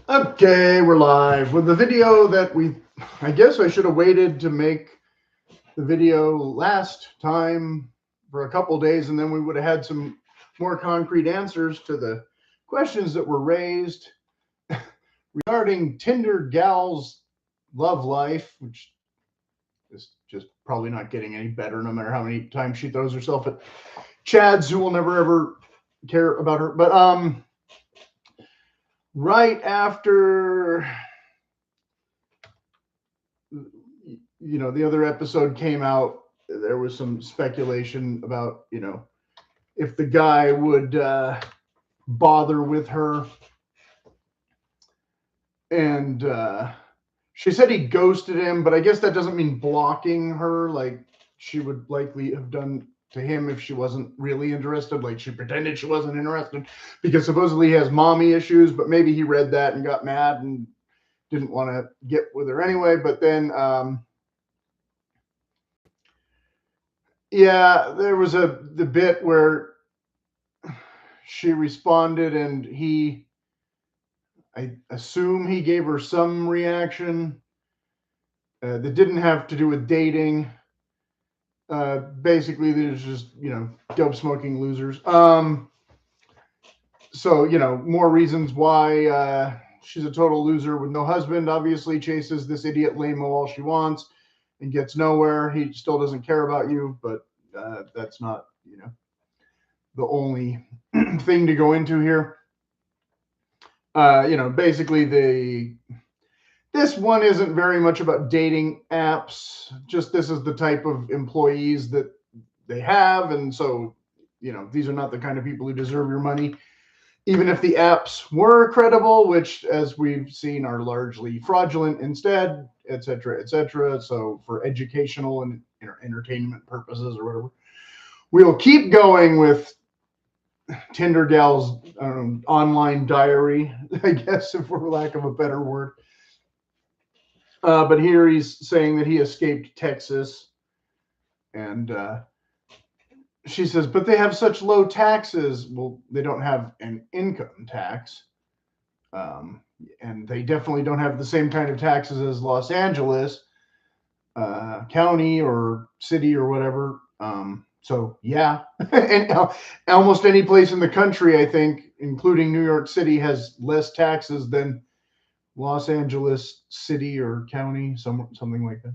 Okay, we're live with the video that I guess I should have waited to make the video last time for a couple days, and then we would have had some more concrete answers to the questions that were raised regarding Tinder gals' love life, which is just probably not getting any better no matter how many times she throws herself at Chads who will never ever care about her. But right after the other episode came out, there was some speculation about if the guy would bother with her, and she said he ghosted him, but I guess that doesn't mean blocking her like she would likely have done to him if she wasn't really interested, like she pretended she wasn't interested, because supposedly he has mommy issues, but maybe he read that and got mad and didn't want to get with her anyway. But then there was the bit where she responded, and I assume he gave her some reaction that didn't have to do with dating. Basically, there's just dope smoking losers. So more reasons why she's a total loser with no husband. Obviously, chases this idiot lame all she wants and gets nowhere. He still doesn't care about you, but that's not the only thing to go into here. Basically this one isn't very much about dating apps. Just this is the type of employees that they have, and so these are not the kind of people who deserve your money, even if the apps were credible, which, as we've seen, are largely fraudulent instead, etc., etc. So for educational and entertainment purposes or whatever, we'll keep going with Tinder gal's online diary, I guess, for lack of a better word. But here he's saying that he escaped Texas, and she says, but they have such low taxes. Well, they don't have an income tax, and they definitely don't have the same kind of taxes as Los Angeles county or city or whatever. So yeah, and almost any place in the country, I think, including New York City, has less taxes than Los Angeles city or county, something like that.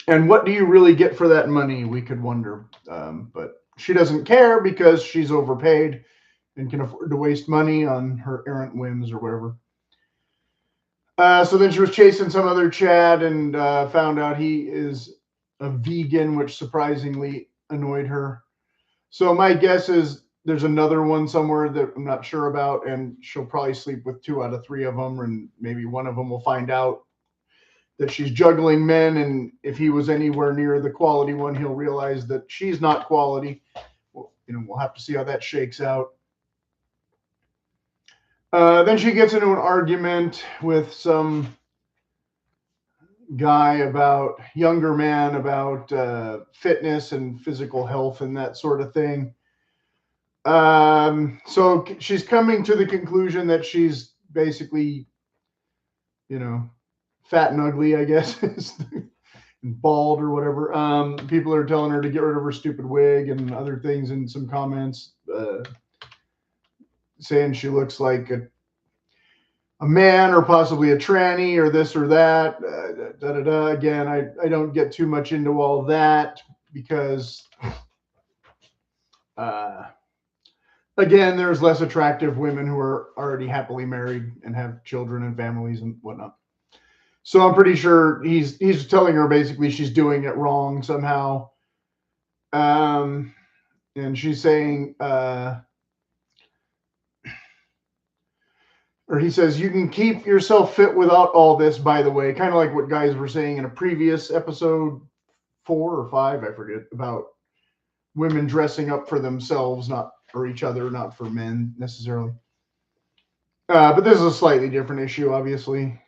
And what do you really get for that money? We could wonder. But she doesn't care because she's overpaid and can afford to waste money on her errant whims or whatever. So then she was chasing some other Chad and found out he is a vegan, which surprisingly annoyed her. So my guess is there's another one somewhere that I'm not sure about, and she'll probably sleep with 2 out of 3 of them, and maybe one of them will find out that she's juggling men, and if he was anywhere near the quality one, he'll realize that she's not quality. Well, we'll have to see how that shakes out. Then she gets into an argument with some younger man about fitness and physical health and that sort of thing. So she's coming to the conclusion that she's basically, fat and ugly, I guess, and bald or whatever. People are telling her to get rid of her stupid wig and other things in some comments, saying she looks like a man or possibly a tranny or this or that. Again, I don't get too much into all that because, again, there's less attractive women who are already happily married and have children and families and whatnot. So I'm pretty sure he's telling her basically she's doing it wrong somehow. And she's saying, or he says, you can keep yourself fit without all this, by the way, kind of like what guys were saying in a previous episode 4 or 5, I forget, about women dressing up for themselves, not for each other, not for men necessarily. But this is a slightly different issue, obviously,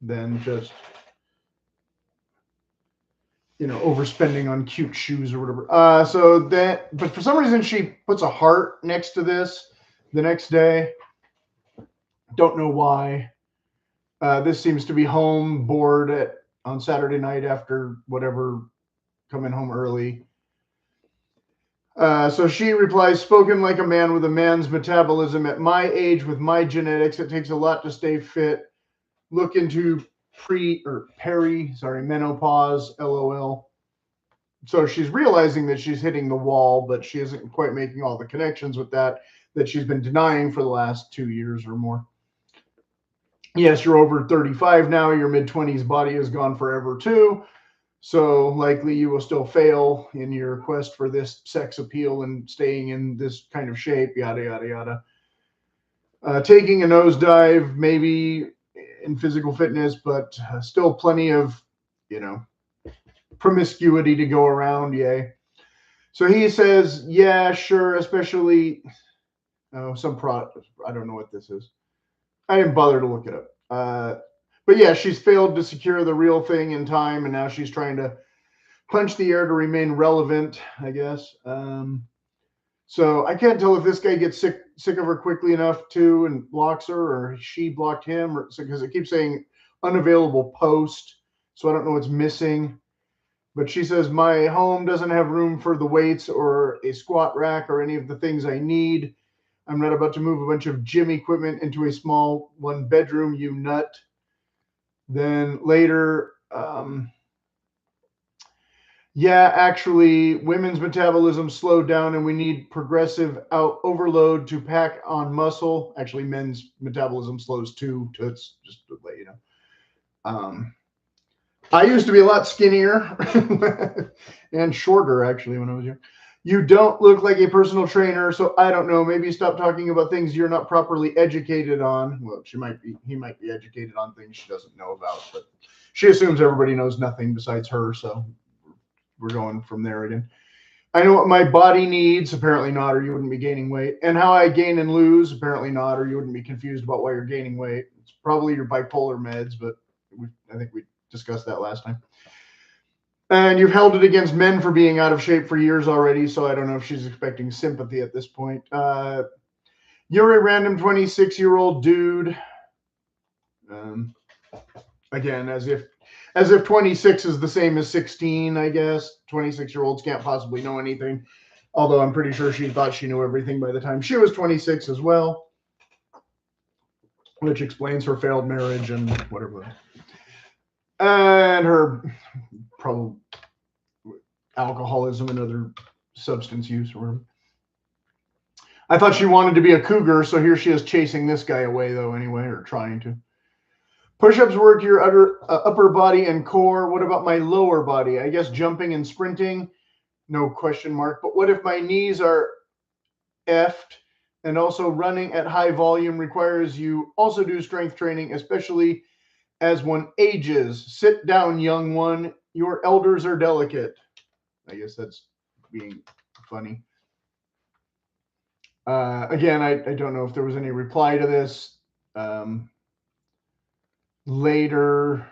than just, overspending on cute shoes or whatever. But for some reason, she puts a heart next to this the next day. Don't know why. This seems to be home, bored on Saturday night after whatever, coming home early. So she replies, spoken like a man with a man's metabolism. At my age, with my genetics, it takes a lot to stay fit. Look into menopause, LOL. So she's realizing that she's hitting the wall, but she isn't quite making all the connections with that she's been denying for the last 2 years or more. Yes, you're over 35 now. Your mid-20s body is gone forever too. So likely you will still fail in your quest for this sex appeal and staying in this kind of shape, yada, yada, yada. Taking a nosedive, maybe in physical fitness, but still plenty of, promiscuity to go around. Yay. So he says, yeah, sure, especially some product. I don't know what this is. I didn't bother to look it up. But yeah, she's failed to secure the real thing in time, and now she's trying to punch the air to remain relevant, I guess. So I can't tell if this guy gets sick of her quickly enough too and blocks her, or she blocked him, or because it keeps saying unavailable post. So I don't know what's missing. But she says, my home doesn't have room for the weights or a squat rack or any of the things I need. I'm not about to move a bunch of gym equipment into a small 1-bedroom, you nut. Then later, yeah, actually, women's metabolism slowed down and we need progressive overload to pack on muscle. Actually, men's metabolism slows too. It's just to let you know. I used to be a lot skinnier and shorter, actually, when I was young. You don't look like a personal trainer, so I don't know. Maybe stop talking about things you're not properly educated on. Well, he might be educated on things she doesn't know about, but she assumes everybody knows nothing besides her, so we're going from there again. I know what my body needs, apparently not, or you wouldn't be gaining weight. And how I gain and lose, apparently not, or you wouldn't be confused about why you're gaining weight. It's probably your bipolar meds, but I think we discussed that last time. And you've held it against men for being out of shape for years already, so I don't know if she's expecting sympathy at this point. You're a random 26-year-old dude. Again, as if 26 is the same as 16, I guess. 26-year-olds can't possibly know anything, although I'm pretty sure she thought she knew everything by the time she was 26 as well, which explains her failed marriage and whatever. And her probably alcoholism and other substance use. I thought she wanted to be a cougar, so here she is chasing this guy away, though, anyway, or trying to. Push-ups work your upper body and core. What about my lower body? I guess jumping and sprinting, no question mark. But what if my knees are effed? And also running at high volume requires you also do strength training, especially as one ages. Sit down, young one. Your elders are delicate. I guess that's being funny. Again, I don't know if there was any reply to this. Later,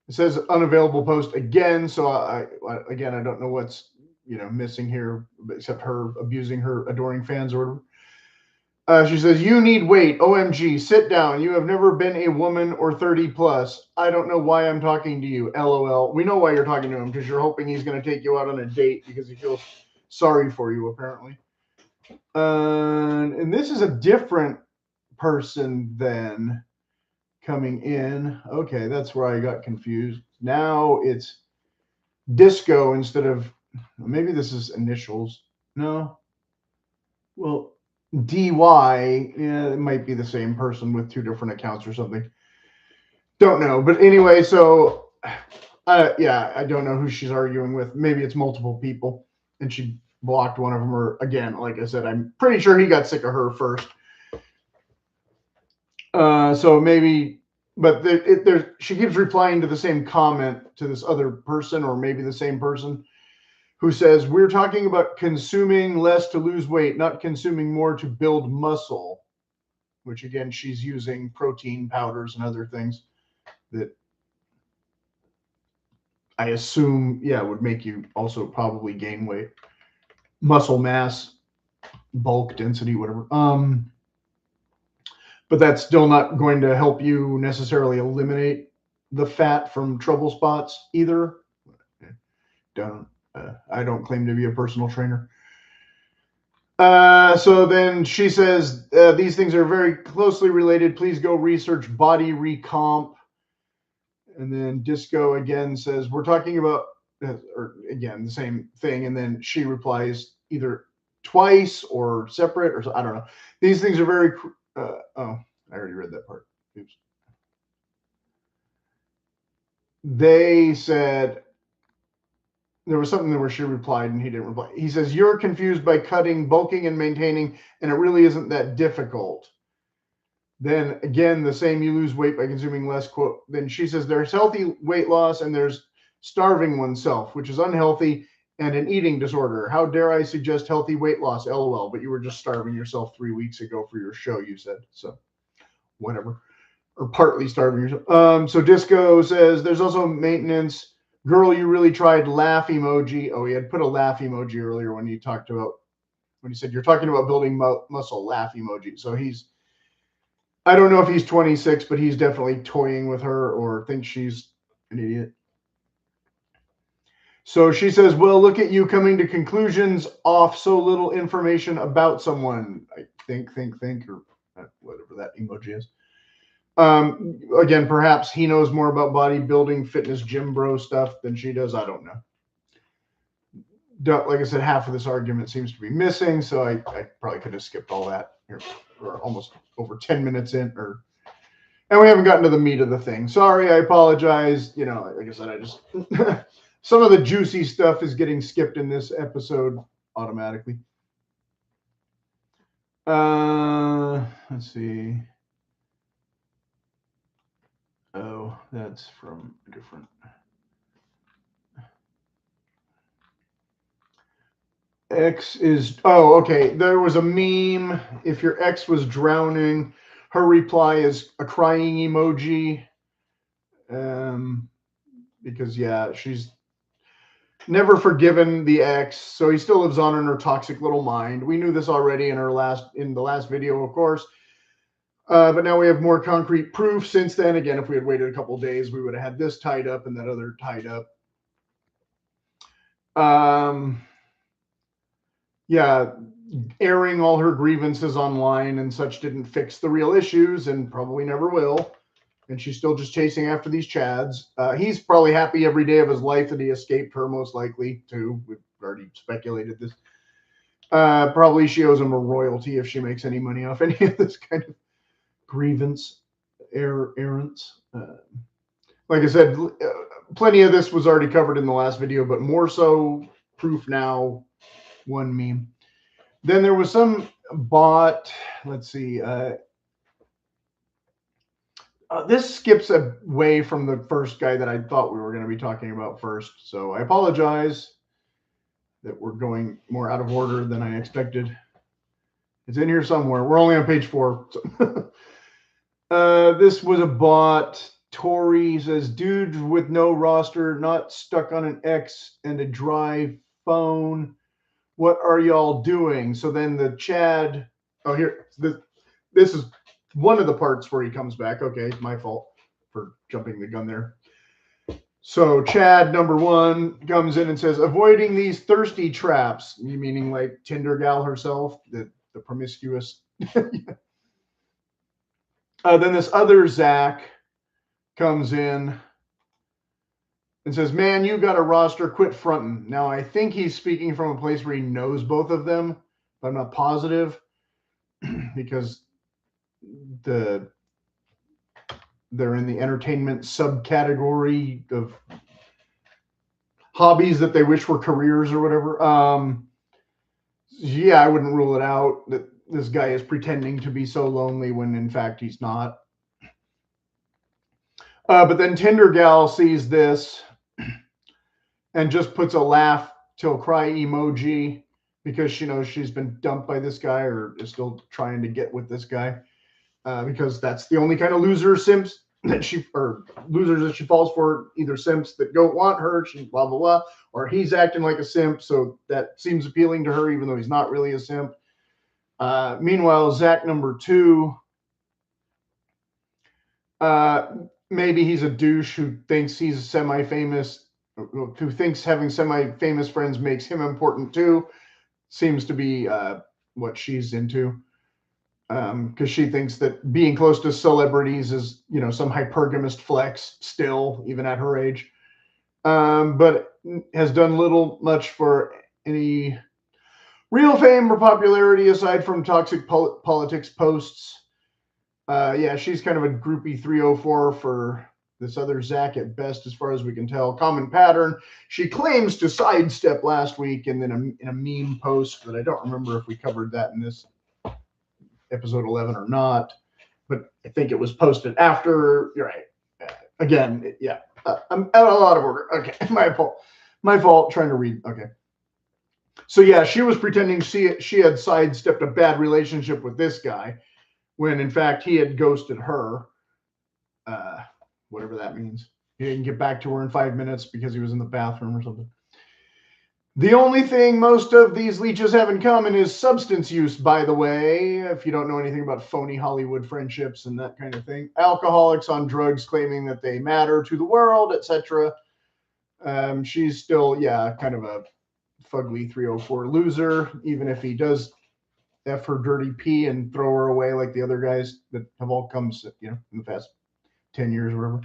it says unavailable post again. So I don't know what's missing here, except her abusing her adoring fans or whatever. She says, you need weight. OMG, sit down. You have never been a woman or 30 plus. I don't know why I'm talking to you. LOL. We know why you're talking to him, because you're hoping he's going to take you out on a date because he feels sorry for you, apparently. And this is a different person then coming in. Okay, that's where I got confused. Now it's Disco instead of, maybe this is initials. No. Well, DY, yeah, it might be the same person with 2 different accounts or something. Don't know. But anyway, so yeah, I don't know who she's arguing with. Maybe it's multiple people and she blocked one of them, or again, like I said, I'm pretty sure he got sick of her first. So maybe, but she keeps replying to the same comment to this other person, or maybe the same person, who says, we're talking about consuming less to lose weight, not consuming more to build muscle, which again, she's using protein powders and other things that I assume, yeah, would make you also probably gain weight, muscle mass, bulk density, whatever. but that's still not going to help you necessarily eliminate the fat from trouble spots either. I don't claim to be a personal trainer. So then she says, these things are very closely related. Please go research body recomp. And then Disco again says, we're talking about, or again, the same thing. And then she replies either twice or separate, or I don't know. These things are very, oh, I already read that part. Oops. They said, there was something where she replied and he didn't reply. He says, you're confused by cutting, bulking, and maintaining, and it really isn't that difficult. Then again, the same, you lose weight by consuming less, quote. Then she says, there's healthy weight loss and there's starving oneself, which is unhealthy and an eating disorder. How dare I suggest healthy weight loss? LOL. But you were just starving yourself 3 weeks ago for your show, you said. So whatever. Or partly starving yourself. So Disco says, there's also maintenance. Girl, you really tried, laugh emoji. Oh, he had put a laugh emoji earlier when you talked about, when he said you're talking about building muscle, laugh emoji. So he's, I don't know if he's 26, but he's definitely toying with her or thinks she's an idiot. So she says, well, look at you coming to conclusions off so little information about someone. I think, or whatever that emoji is. Again, perhaps he knows more about bodybuilding, fitness, gym bro stuff than she does. I don't know. Like I said, half of this argument seems to be missing, so I probably could have skipped all that. We're almost over 10 minutes in, and we haven't gotten to the meat of the thing. Sorry, I apologize. You know, like I said, I just some of the juicy stuff is getting skipped in this episode automatically. Let's see. Oh, that's from a different. X is, oh, okay. There was a meme. If your ex was drowning, her reply is a crying emoji. Because yeah, she's never forgiven the ex, so he still lives on in her toxic little mind. We knew this already in the last video, of course. But now we have more concrete proof since then. Again, if we had waited a couple of days, we would have had this tied up and that other tied up. Yeah, airing all her grievances online and such didn't fix the real issues and probably never will. And she's still just chasing after these chads. He's probably happy every day of his life that he escaped her, most likely, too. We've already speculated this. Probably she owes him a royalty if she makes any money off any of this kind of grievance errands. Like I said, plenty of this was already covered in the last video, but more so proof now. One meme. Then there was some bot. Let's see. This skips away from the first guy that I thought we were going to be talking about first. So I apologize that we're going more out of order than I expected. It's in here somewhere. We're only on page 4. So. This was a bot. Tori says, dude with no roster, not stuck on an X and a dry phone. What are y'all doing? So then the Chad, oh, here, this is one of the parts where he comes back. Okay, it's my fault for jumping the gun there. So Chad, number 1, comes in and says, avoiding these thirsty traps, meaning like Tinder gal herself, the promiscuous. Then this other Zach comes in and says, man, you got a roster, quit fronting. Now, I think he's speaking from a place where he knows both of them, but I'm not positive because they're in the entertainment subcategory of hobbies that they wish were careers or whatever. Yeah, I wouldn't rule it out that this guy is pretending to be so lonely when in fact he's not. But then Tinder gal sees this and just puts a laugh till cry emoji because she knows she's been dumped by this guy or is still trying to get with this guy. Because that's the only kind of losers that she falls for, either simps that don't want her, she blah, blah, blah, or he's acting like a simp. So that seems appealing to her, even though he's not really a simp. Meanwhile, Zach number 2 Maybe he's a douche who thinks he's semi-famous, who thinks having semi-famous friends makes him important too. Seems to be what she's into. Because she thinks that being close to celebrities is, some hypergamist flex still, even at her age. But has done much for any real fame or popularity aside from toxic politics posts. Yeah, she's kind of a groupie 304 for this other Zach at best, as far as we can tell. Common pattern. She claims to sidestep last week, and then in a meme post that I don't remember if we covered that in this episode 11 or not, but I think it was posted after. You're right. Again, yeah. I'm out of order. Okay, my fault. My fault. Trying to read. Okay. So yeah, she was pretending she had sidestepped a bad relationship with this guy, when in fact he had ghosted her. Whatever that means. He didn't get back to her in 5 minutes because he was in the bathroom or something. The only thing most of these leeches have in common is substance use, by the way, if you don't know anything about phony Hollywood friendships and that kind of thing. Alcoholics on drugs claiming that they matter to the world, etc. She's still, yeah, kind of a fugly 304 loser, even if he does F her dirty pee and throw her away like the other guys that have all come, in the past 10 years or whatever.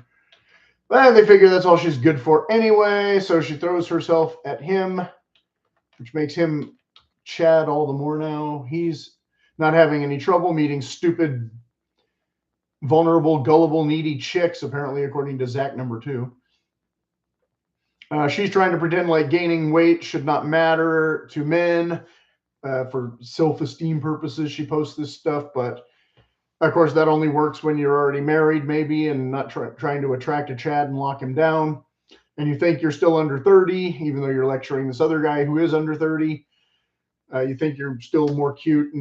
But they figure that's all she's good for anyway, so she throws herself at him, which makes him Chad all the more now. He's not having any trouble meeting stupid, vulnerable, gullible, needy chicks, apparently, according to Zach number 2. She's trying to pretend like gaining weight should not matter to men. For self-esteem purposes, she posts this stuff, but of course, that only works when you're already married, maybe, and not trying to attract a Chad and lock him down. And you think you're still under 30, even though you're lecturing this other guy who is under 30. You think you're still more cute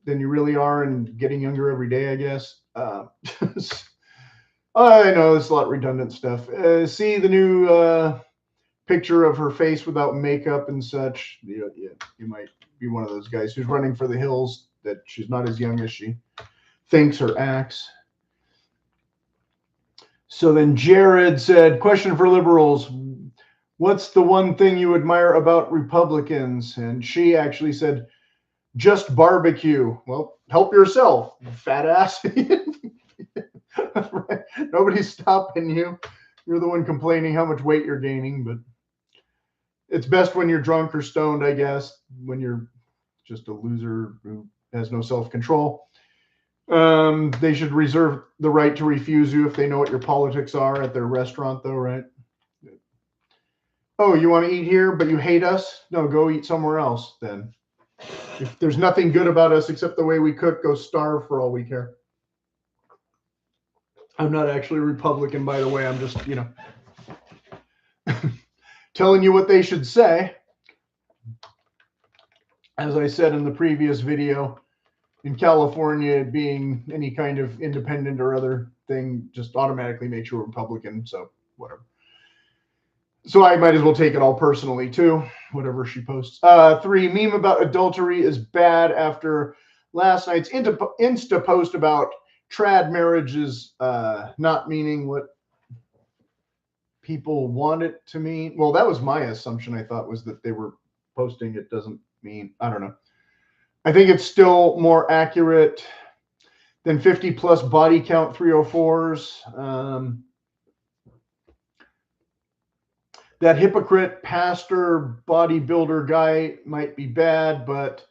than you really are, and getting younger every day, I guess. I know it's a lot of redundant stuff. See the new picture of her face without makeup and such. Yeah, you might be one of those guys who's running for the hills, that she's not as young as she thinks or acts. So then Jared said, question for liberals, what's the one thing you admire about Republicans? And she actually said, just barbecue. Well, help yourself, fat ass. Right. Nobody's stopping you. You're the one complaining how much weight you're gaining, but it's best when you're drunk or stoned, I guess, when you're just a loser who has no self-control. They should reserve the right to refuse you if they know what your politics are at their restaurant, though, right? Oh, you want to eat here, but you hate us? No, go eat somewhere else then. If there's nothing good about us except the way we cook, go starve for all we care. I'm not actually a Republican, by the way. I'm just, telling you what they should say. As I said in the previous video, in California, being any kind of independent or other thing just automatically makes you a Republican. So whatever. So I might as well take it all personally too, whatever she posts. 3, meme about adultery is bad after last night's Insta post about trad marriages not meaning what people want it to mean. Well, that was my assumption. I thought was that they were posting it doesn't mean, I don't know. I think it's still more accurate than 50 plus body count 304s. That hypocrite pastor bodybuilder guy might be bad, but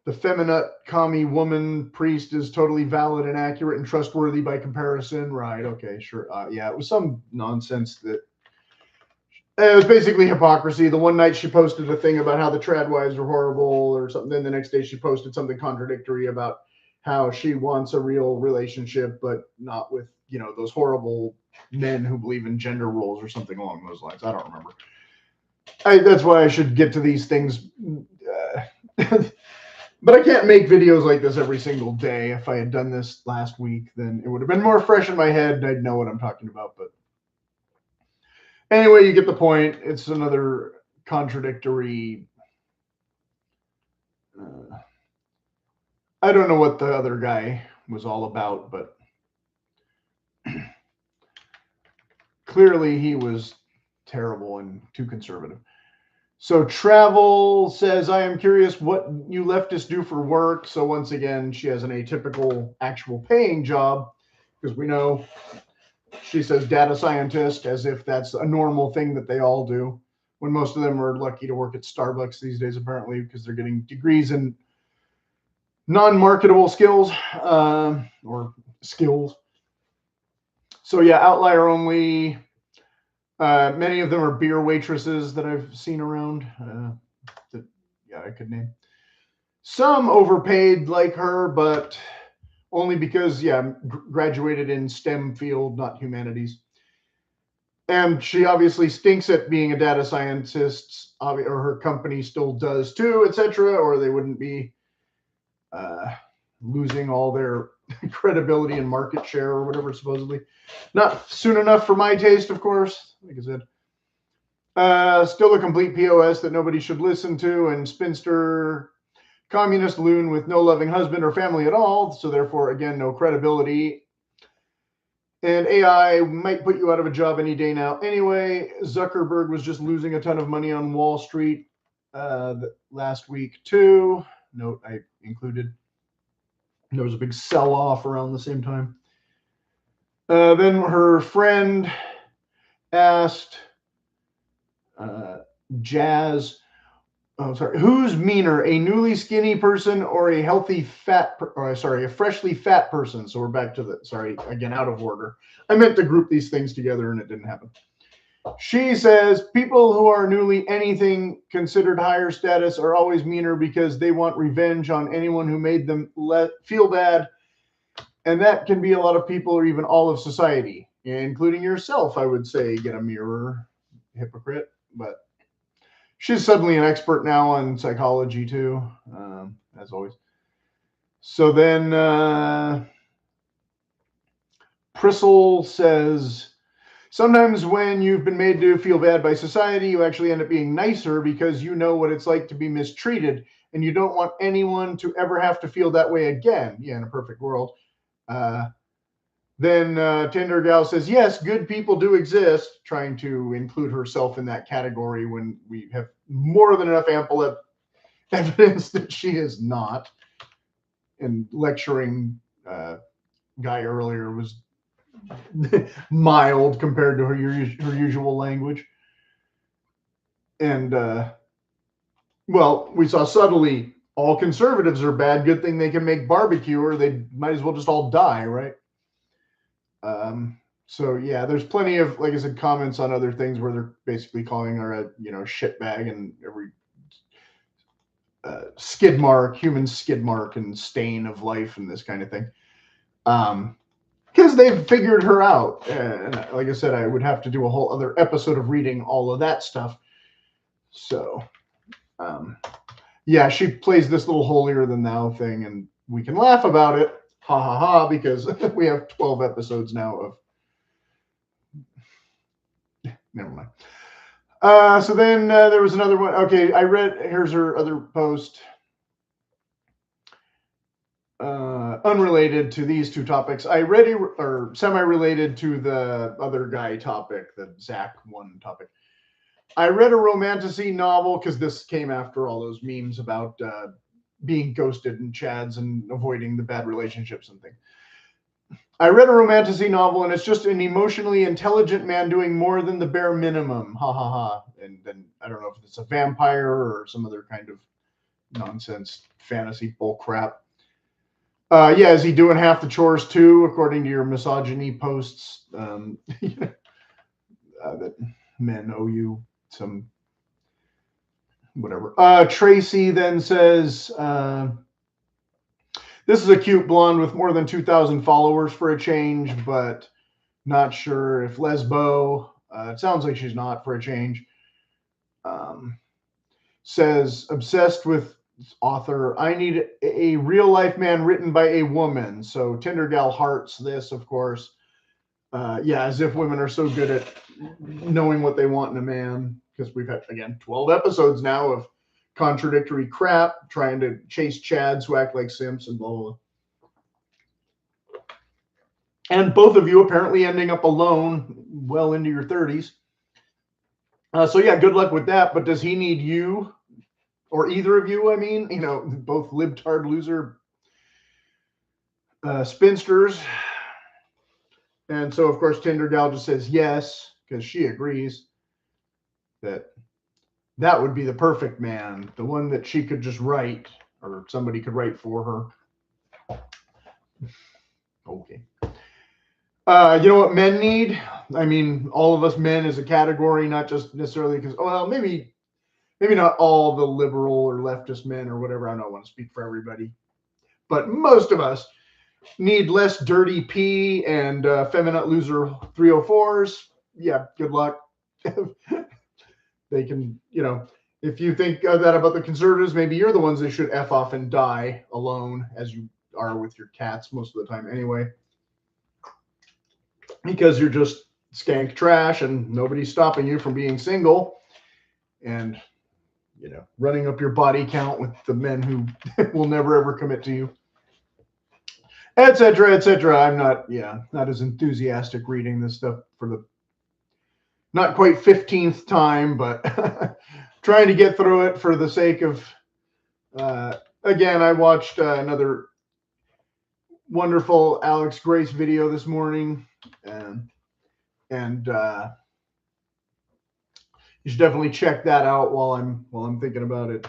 the feminine commie woman priest is totally valid and accurate and trustworthy by comparison. Right. Okay, sure. Yeah, it was some nonsense that it was basically hypocrisy. The one night she posted a thing about how the trad wives are horrible or something. Then the next day she posted something contradictory about how she wants a real relationship, but not with, those horrible men who believe in gender roles or something along those lines. I don't remember. That's why I should get to these things. But I can't make videos like this every single day. If I had done this last week, then it would have been more fresh in my head and I'd know what I'm talking about. But anyway, you get the point. It's another contradictory. I don't know what the other guy was all about, but clearly he was terrible and too conservative. So Travel says, I am curious what you leftists do for work. So once again, she has an atypical actual paying job, because we know she says data scientist as if that's a normal thing that they all do, when most of them are lucky to work at Starbucks these days, apparently, because they're getting degrees in non-marketable skills or skills. So yeah, outlier only. Many of them are beer waitresses that I've seen around. That, yeah, I could name. Some overpaid like her, but only because, yeah, graduated in STEM field, not humanities. And she obviously stinks at being a data scientist, or her company still does too, etc., or they wouldn't be losing all their credibility and market share or whatever, supposedly. Not soon enough for my taste, of course, like I said. Still a complete POS that nobody should listen to, and spinster communist loon with no loving husband or family at all, so therefore, again, no credibility. And AI might put you out of a job any day now. Anyway, Zuckerberg was just losing a ton of money on Wall Street last week too. Note I included. There was a big sell-off around the same time. Then her friend asked Jazz, who's meaner, a newly skinny person or a healthy fat, a freshly fat person? So we're back to again, out of order. I meant to group these things together and it didn't happen. She says people who are newly anything considered higher status are always meaner because they want revenge on anyone who made them feel bad. And that can be a lot of people or even all of society, including yourself, I would say. Get a mirror, hypocrite. But she's suddenly an expert now on psychology too, as always. So then Prissel says, sometimes when you've been made to feel bad by society, you actually end up being nicer because you know what it's like to be mistreated, and you don't want anyone to ever have to feel that way again. Yeah, in a perfect world. Then Tinder Gal says, yes, good people do exist, trying to include herself in that category when we have more than enough ample evidence that she is not. And lecturing guy earlier was mild compared to her usual language. And, well, we saw subtly, all conservatives are bad. Good thing they can make barbecue, or they might as well just all die, right? So yeah, there's plenty of, like I said, comments on other things where they're basically calling her a, shitbag and every skid mark, human skid mark and stain of life and this kind of thing. Because they've figured her out. And like I said, I would have to do a whole other episode of reading all of that stuff. So, yeah, she plays this little holier than thou thing, and we can laugh about it. Ha ha ha, because we have 12 episodes now of. Never mind. So then there was another one. Okay, here's her other post. Unrelated to these two topics. I read or semi-related to the other guy topic, the Zach one topic. I read a romantasy novel, because this came after all those memes about being ghosted in chads and avoiding the bad relationships and things. I read a romantasy novel, and it's just an emotionally intelligent man doing more than the bare minimum. Ha ha ha. And then I don't know if it's a vampire or some other kind of nonsense fantasy bull crap. Yeah, is he doing half the chores too, according to your misogyny posts? That men owe you some whatever. Tracy then says, this is a cute blonde with more than 2,000 followers for a change, but not sure if lesbo. It sounds like she's not, for a change. Says, obsessed with author, I need a real life man written by a woman. So Tinder Gal hearts this, of course. Yeah, as if women are so good at knowing what they want in a man, because we've had, again, 12 episodes now of contradictory crap, trying to chase chads who act like simps and blah, blah, blah. And both of you apparently ending up alone, well into your 30s. So yeah, good luck with that. But does he need you, or either of you? I mean, both libtard loser spinsters. And so, of course, Tinder gal just says yes because she agrees that that would be the perfect man, the one that she could just write, or somebody could write for her. Okay. You know what men need? I mean, all of us men as a category, not just necessarily because, well, maybe not all the liberal or leftist men or whatever. I don't want to speak for everybody, but most of us need less dirty pee and feminine loser 304s. Yeah, good luck. They can, if you think that about the conservatives, maybe you're the ones that should F off and die alone, as you are with your cats most of the time anyway. Because you're just skank trash and nobody's stopping you from being single and, running up your body count with the men who will never ever commit to you, etc., etc. I'm not as enthusiastic reading this stuff for the not quite 15th time, but trying to get through it for the sake of, again, I watched another wonderful Alex Grace video this morning, and you should definitely check that out while I'm thinking about it,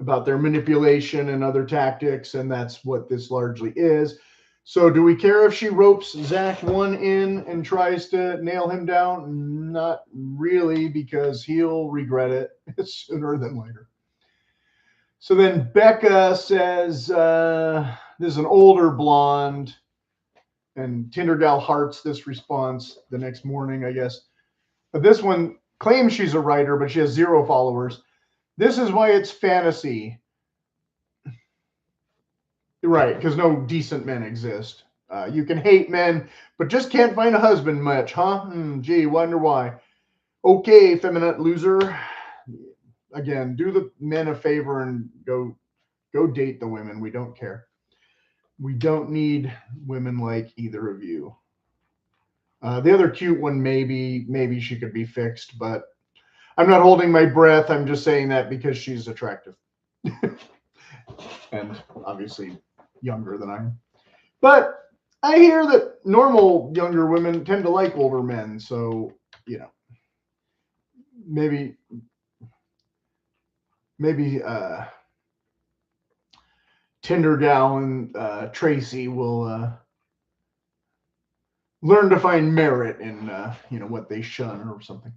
about their manipulation and other tactics, and that's what this largely is. So do we care if she ropes Zach 1 in and tries to nail him down? Not really, because he'll regret it sooner than later. So then Becca says, this is an older blonde, and Tinder gal hearts this response the next morning, I guess. But this one claims she's a writer, but she has 0 followers. This is why it's fantasy. Right, because no decent men exist. You can hate men, but just can't find a husband much, huh? Gee, wonder why. Okay, feminine loser. Again, do the men a favor and go date the women. We don't care. We don't need women like either of you. The other cute one, maybe she could be fixed, but I'm not holding my breath. I'm just saying that because she's attractive. And obviously younger than I am. But I hear that normal younger women tend to like older men. So, maybe Tinder gal and Tracy will learn to find merit in, what they shun or something.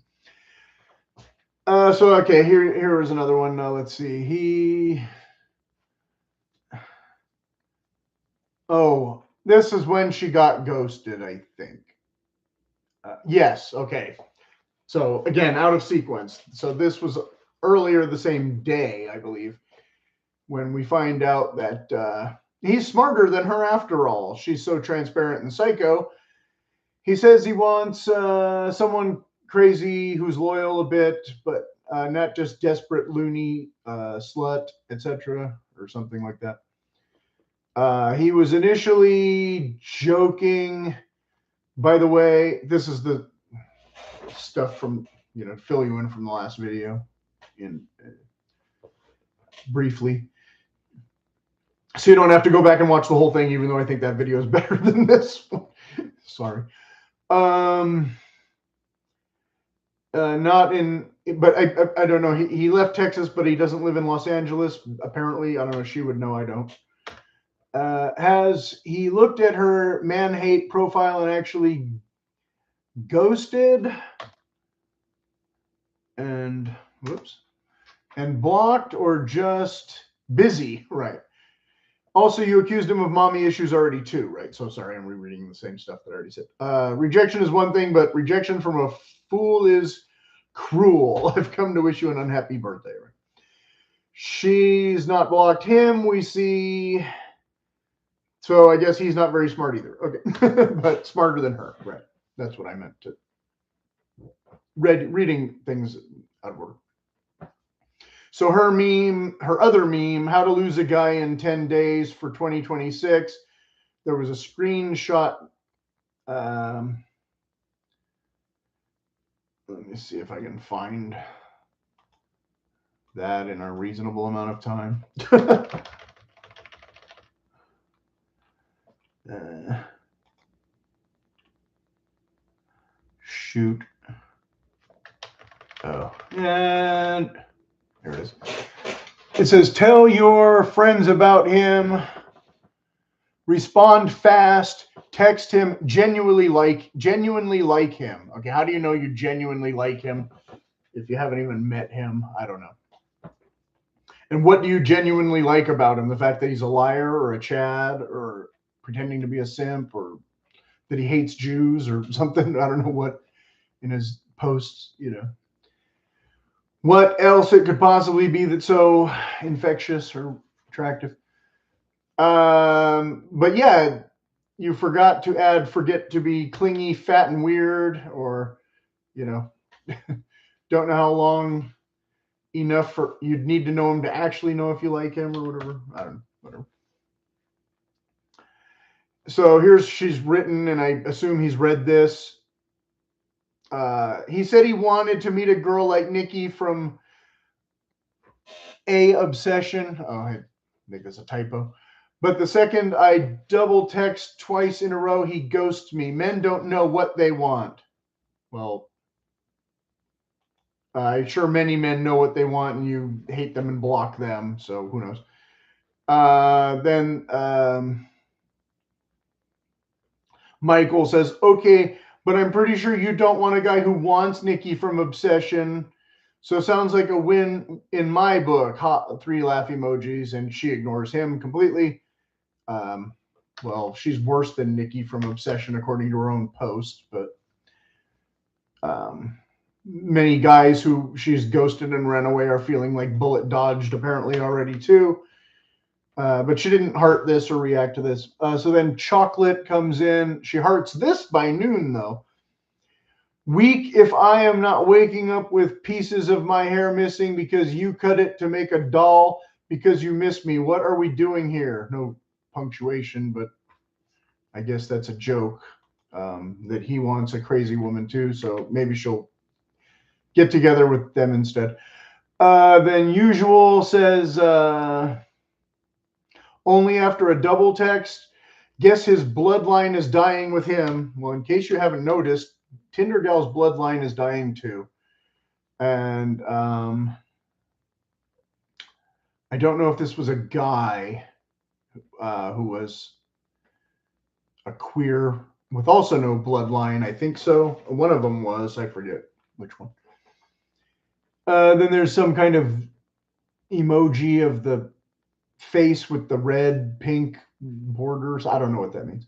So, okay, here is another one. Let's see. Oh, this is when she got ghosted, I think. Yes, okay. So, again, out of sequence. So this was earlier the same day, I believe, when we find out that he's smarter than her after all. She's so transparent and psycho. He says he wants someone crazy who's loyal a bit, but not just desperate, loony, slut, etc., or something like that. He was initially joking. By the way, this is the stuff from, fill you in from the last video briefly. So you don't have to go back and watch the whole thing, even though I think that video is better than this one. Sorry. Not in, but I don't know. He left Texas, but he doesn't live in Los Angeles. Apparently, I don't know. She would know. I don't. Has he looked at her man hate profile and actually ghosted and blocked, or just busy? Right. Also, you accused him of mommy issues already too, right? So sorry, I'm rereading the same stuff that I already said. Rejection is one thing, but rejection from a fool is cruel. I've come to wish you an unhappy birthday. Right? She's not blocked him, we see. So I guess he's not very smart either. Okay, but smarter than her, right? That's what I meant to. Reading things out of order. So her other meme, how to lose a guy in 10 days for 2026. There was a screenshot Let me see if I can find that in a reasonable amount of time. Shoot. Oh, and there it is. It says, tell your friends about him. Respond fast. Text him. Genuinely like him. Okay, how do you know you genuinely like him if you haven't even met him? I don't know. And what do you genuinely like about him? The fact that he's a liar or a Chad or pretending to be a simp or that he hates Jews or something? I don't know what in his posts, you know. What else it could possibly be that's so infectious or attractive? But yeah, you forgot to add forget to be clingy, fat, and weird, or, you know, don't know how long enough for you'd need to know him to actually know if you like him or whatever. I don't know, whatever. So she's written, and I assume he's read this. He said he wanted to meet a girl like Nikki from A Obsession. Oh, I think that's a typo. But the second I double text twice in a row, he ghosts me. Men don't know what they want. Well, I'm sure many men know what they want, and you hate them and block them. So who knows? Then Michael says, okay, but I'm pretty sure you don't want a guy who wants Nikki from Obsession. So it sounds like a win in my book. 3 laugh emojis, and she ignores him completely. Well, she's worse than Nikki from Obsession, according to her own post, but many guys who she's ghosted and ran away are feeling like bullet dodged apparently already too. But she didn't heart this or react to this. So then Chocolate comes in. She hearts this by noon, though. Weak if I am not waking up with pieces of my hair missing because you cut it to make a doll because you miss me. What are we doing here? No punctuation, but I guess that's a joke that he wants a crazy woman too. So maybe she'll get together with them instead. Then Usual says, only after a double text, guess his bloodline is dying with him. Well, in case you haven't noticed, Tinder Gal's bloodline is dying too. And I don't know if this was a guy who was a queer with also no bloodline. I think so. One of them was. I forget which one. Then there's some kind of emoji of the face with the red, pink borders. I don't know what that means.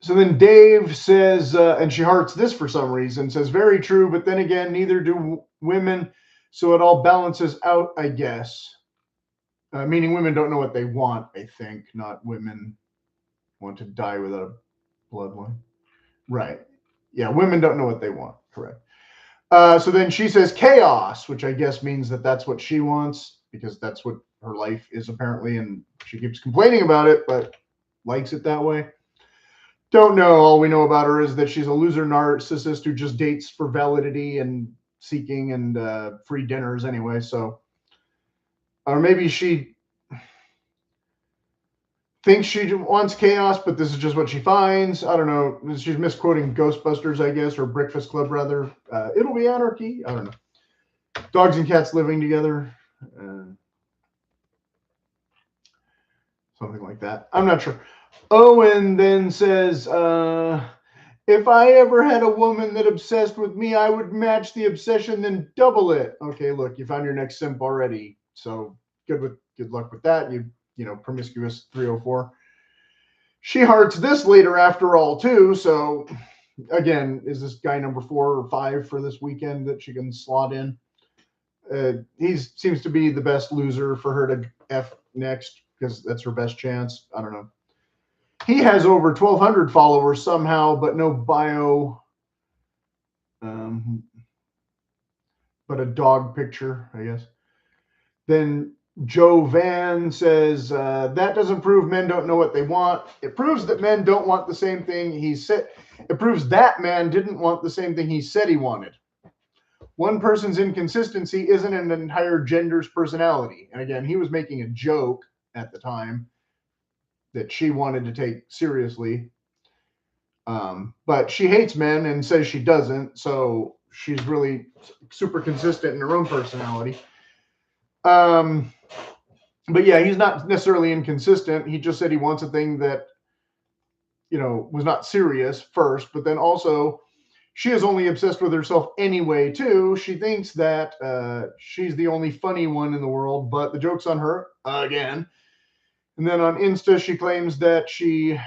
So then Dave says, and she hearts this for some reason, says, very true, but then again, neither do women, so it all balances out, I guess. Meaning women don't know what they want, I think, not women want to die without a bloodline. Right. Yeah, women don't know what they want. Correct. So then she says chaos, which I guess means that that's what she wants, because that's what her life is apparently, and she keeps complaining about it, but likes it that way. Don't know. All we know about her is that she's a loser narcissist who just dates for validity and seeking and free dinners anyway. So, or maybe she thinks she wants chaos, but this is just what she finds. I don't know. She's misquoting Ghostbusters, I guess, or Breakfast Club, rather. It'll be anarchy. I don't know. Dogs and cats living together. Something like that. I'm not sure. Owen then says, if I ever had a woman that obsessed with me, I would match the obsession, then double it. Okay, look, you found your next simp already. So good luck with that. You know, promiscuous 304. She hearts this later after all, too. So again, is this guy number 4 or 5 for this weekend that she can slot in? He seems to be the best loser for her to F next because that's her best chance. I don't know. He has over 1,200 followers somehow, but no bio. But a dog picture, I guess. Then Joe Van says, that doesn't prove men don't know what they want. It proves that men don't want the same thing he said. It proves that man didn't want the same thing he said he wanted. One person's inconsistency isn't an entire gender's personality. And again, he was making a joke at the time that she wanted to take seriously. But she hates men and says she doesn't. So she's really super consistent in her own personality. But yeah, he's not necessarily inconsistent. He just said he wants a thing that, was not serious first, but then also she is only obsessed with herself anyway, too. She thinks that she's the only funny one in the world, but the joke's on her again. And then on Insta, she claims that she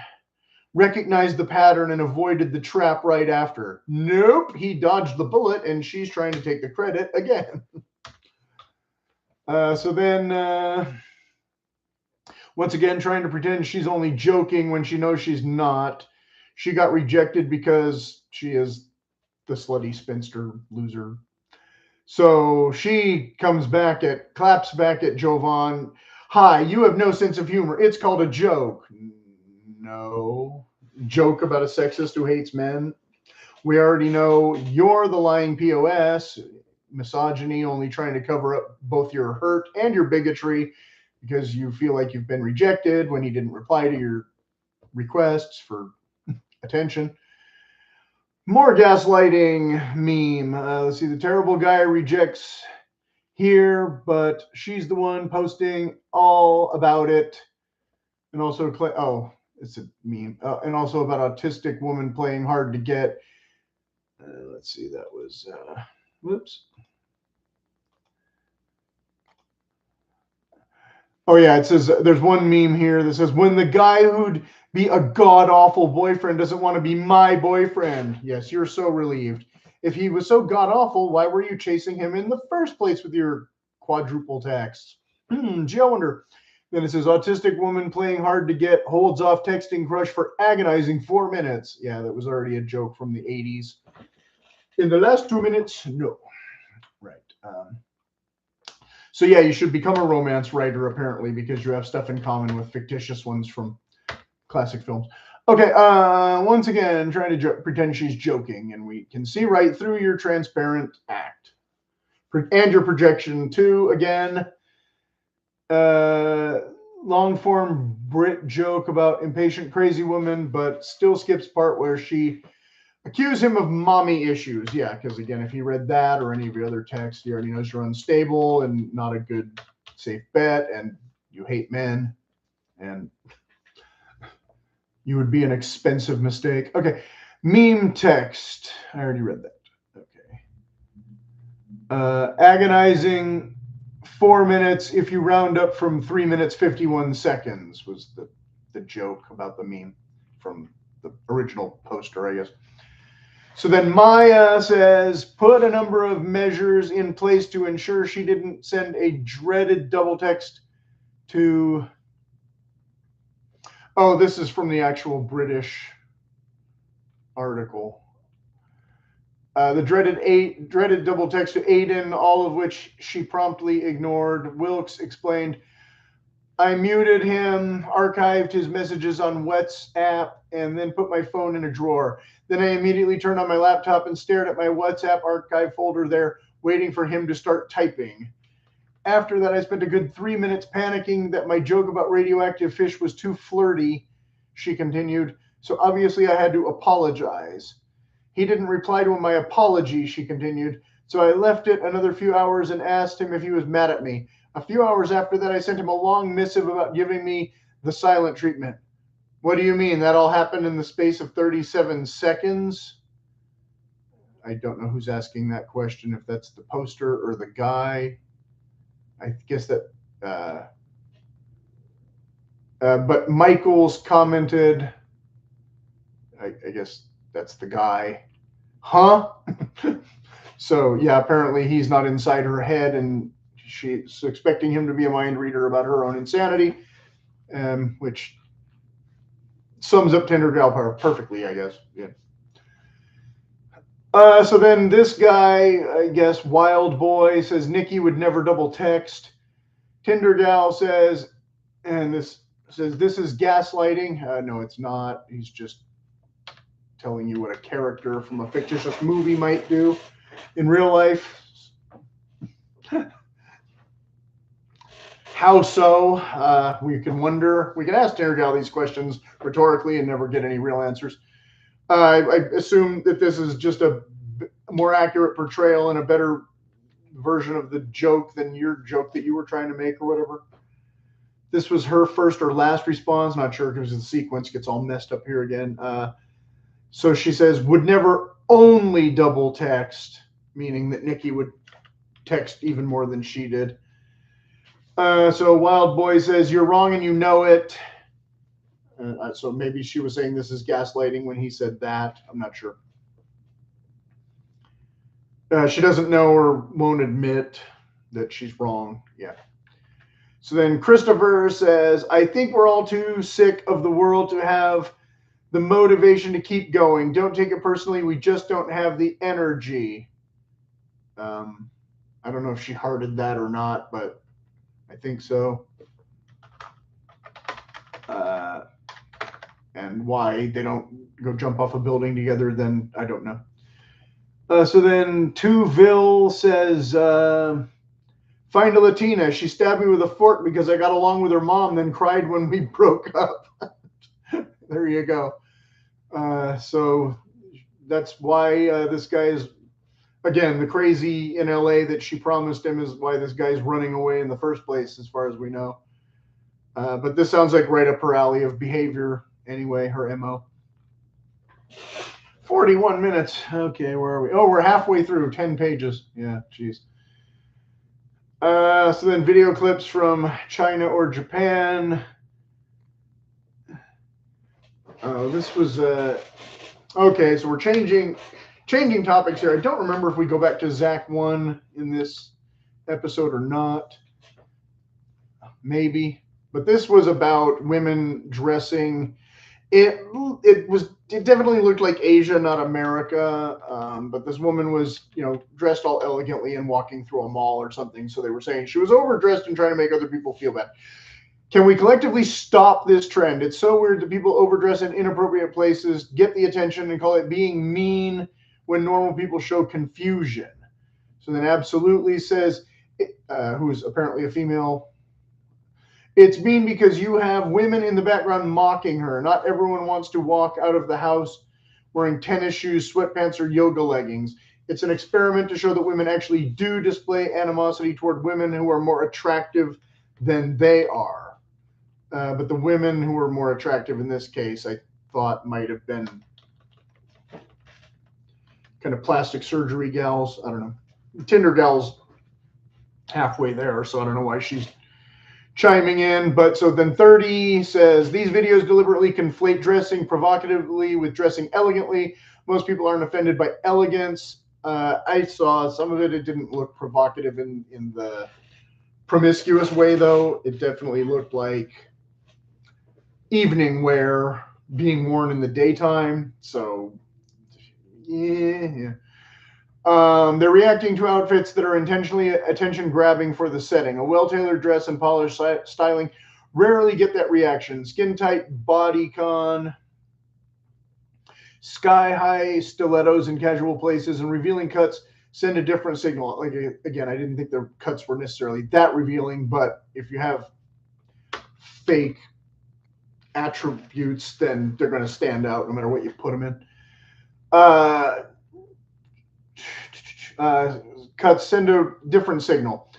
recognized the pattern and avoided the trap right after. Nope, he dodged the bullet, and she's trying to take the credit again. So then, once again, trying to pretend she's only joking when she knows she's not. She got rejected because she is the slutty spinster loser. So she claps back at Jovan. Hi, you have no sense of humor. It's called a joke. No. Joke about a sexist who hates men. We already know you're the lying POS. Misogyny, only trying to cover up both your hurt and your bigotry because you feel like you've been rejected when he didn't reply to your requests for attention. More gaslighting meme. Let's see. The terrible guy rejects here, but she's the one posting all about it. And also, it's a meme. And also about autistic woman playing hard to get. Let's see. That was, whoops. Oh, yeah. It says there's one meme here that says, when the guy who'd be a god-awful boyfriend doesn't want to be my boyfriend. Yes, you're so relieved. If he was so god-awful, why were you chasing him in the first place with your quadruple texts? Gee, I wonder. Then it says, autistic woman playing hard to get, holds off texting crush for agonizing 4 minutes. Yeah, that was already a joke from the 80s. In the last 2 minutes, no. Right. So yeah, you should become a romance writer, apparently, because you have stuff in common with fictitious ones from classic films. Okay, once again, trying to pretend she's joking, and we can see right through your transparent act. And your projection, too, again. Long-form Brit joke about impatient crazy woman, but still skips part where she accused him of mommy issues. Yeah, because again, if he read that or any of your other texts, he already knows you're unstable and not a good, safe bet, and you hate men, and you would be an expensive mistake. Okay, meme text. I already read that. Okay. Agonizing 4 minutes if you round up from 3 minutes 51 seconds was the joke about the meme from the original poster, I guess. So then Maya says, put a number of measures in place to ensure she didn't send a dreaded double text to... Oh, this is from the actual British article. The dreaded double text to Aiden, all of which she promptly ignored. Wilkes explained, I muted him, archived his messages on WhatsApp, and then put my phone in a drawer. Then I immediately turned on my laptop and stared at my WhatsApp archive folder there, waiting for him to start typing. After that, I spent a good 3 minutes panicking that my joke about radioactive fish was too flirty, she continued. So obviously I had to apologize. He didn't reply to my apology, she continued. So I left it another few hours and asked him if he was mad at me. A few hours after that, I sent him a long missive about giving me the silent treatment. What do you mean? That all happened in the space of 37 seconds? I don't know who's asking that question, if that's the poster or the guy. I guess that... but Michaels commented, I guess that's the guy. Huh? So, yeah, apparently he's not inside her head, and she's expecting him to be a mind reader about her own insanity, which sums up Tinder gal power perfectly, I guess. Yeah. So then this guy, I guess, Wild Boy, says Nikki would never double text. Tinder gal says, and this says, this is gaslighting. No, it's not. He's just telling you what a character from a fictitious movie might do. in real life. How so? We can wonder. We can ask Tinder Gal these questions rhetorically and never get any real answers. I assume that this is just a more accurate portrayal and a better version of the joke than your joke that you were trying to make or whatever. This was her first or last response. Not sure because the sequence gets all messed up here again. So she says, would never only double text, meaning that Nikki would text even more than she did. So Wild Boy says, you're wrong and you know it. So maybe she was saying this is gaslighting when he said that. I'm not sure. She doesn't know or won't admit that she's wrong. Yeah. So then Christopher says, I think we're all too sick of the world to have the motivation to keep going. Don't take it personally. We just don't have the energy. I don't know if she hearted that or not, but I think so. And why they don't go jump off a building together, then I don't know. So then Tuville says, find a Latina. She stabbed me with a fork because I got along with her mom, then cried when we broke up. There you go. So that's why this guy is, again, the crazy in LA that she promised him is why this guy's running away in the first place, as far as we know. But this sounds like right up her alley of behavior anyway, her MO. 41 minutes. Okay, where are we? Oh, we're halfway through, 10 pages. Yeah, geez. So then video clips from China or Japan. Oh, this was okay. So we're changing topics here. I don't remember if we go back to Zach 1 in this episode or not. Maybe, but this was about women dressing. It definitely looked like Asia, not America. But this woman was, dressed all elegantly and walking through a mall or something. So they were saying she was overdressed and trying to make other people feel bad. Can we collectively stop this trend? It's so weird that people overdress in inappropriate places, get the attention, and call it being mean when normal people show confusion. So then Absolutely says, who's apparently a female, it's mean because you have women in the background mocking her. Not everyone wants to walk out of the house wearing tennis shoes, sweatpants, or yoga leggings. It's an experiment to show that women actually do display animosity toward women who are more attractive than they are. But the women who were more attractive in this case, I thought might have been kind of plastic surgery gals. I don't know. Tinder gal's halfway there, so I don't know why she's chiming in. But so then 30 says, these videos deliberately conflate dressing provocatively with dressing elegantly. Most people aren't offended by elegance. I saw some of it. It didn't look provocative in the promiscuous way, though. It definitely looked like evening wear being worn in the daytime. So, yeah. They're reacting to outfits that are intentionally attention-grabbing for the setting. A well-tailored dress and polished styling rarely get that reaction. Skin-tight bodycon, sky-high stilettos in casual places, and revealing cuts send a different signal. Like, again, I didn't think the cuts were necessarily that revealing, but if you have fake attributes, then they're going to stand out no matter what you put them in. Cuts send a different signal.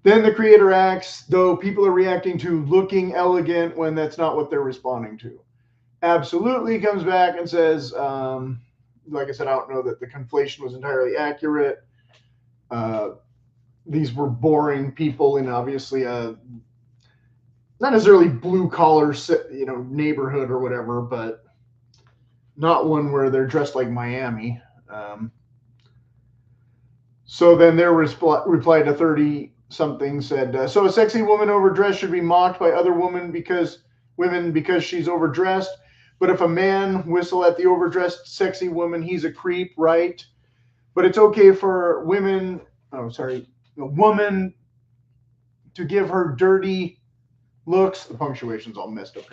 Then the creator acts though people are reacting to looking elegant when that's not what they're responding to. Absolutely comes back and says, like I said, I don't know that the conflation was entirely accurate. These were boring people in obviously a not necessarily blue collar, neighborhood or whatever, but not one where they're dressed like Miami. So then their reply to 30-something said, so a sexy woman overdressed should be mocked by other women because she's overdressed. But if a man whistle at the overdressed sexy woman, he's a creep, right? But it's okay for a woman to give her dirty looks. The punctuation's all messed up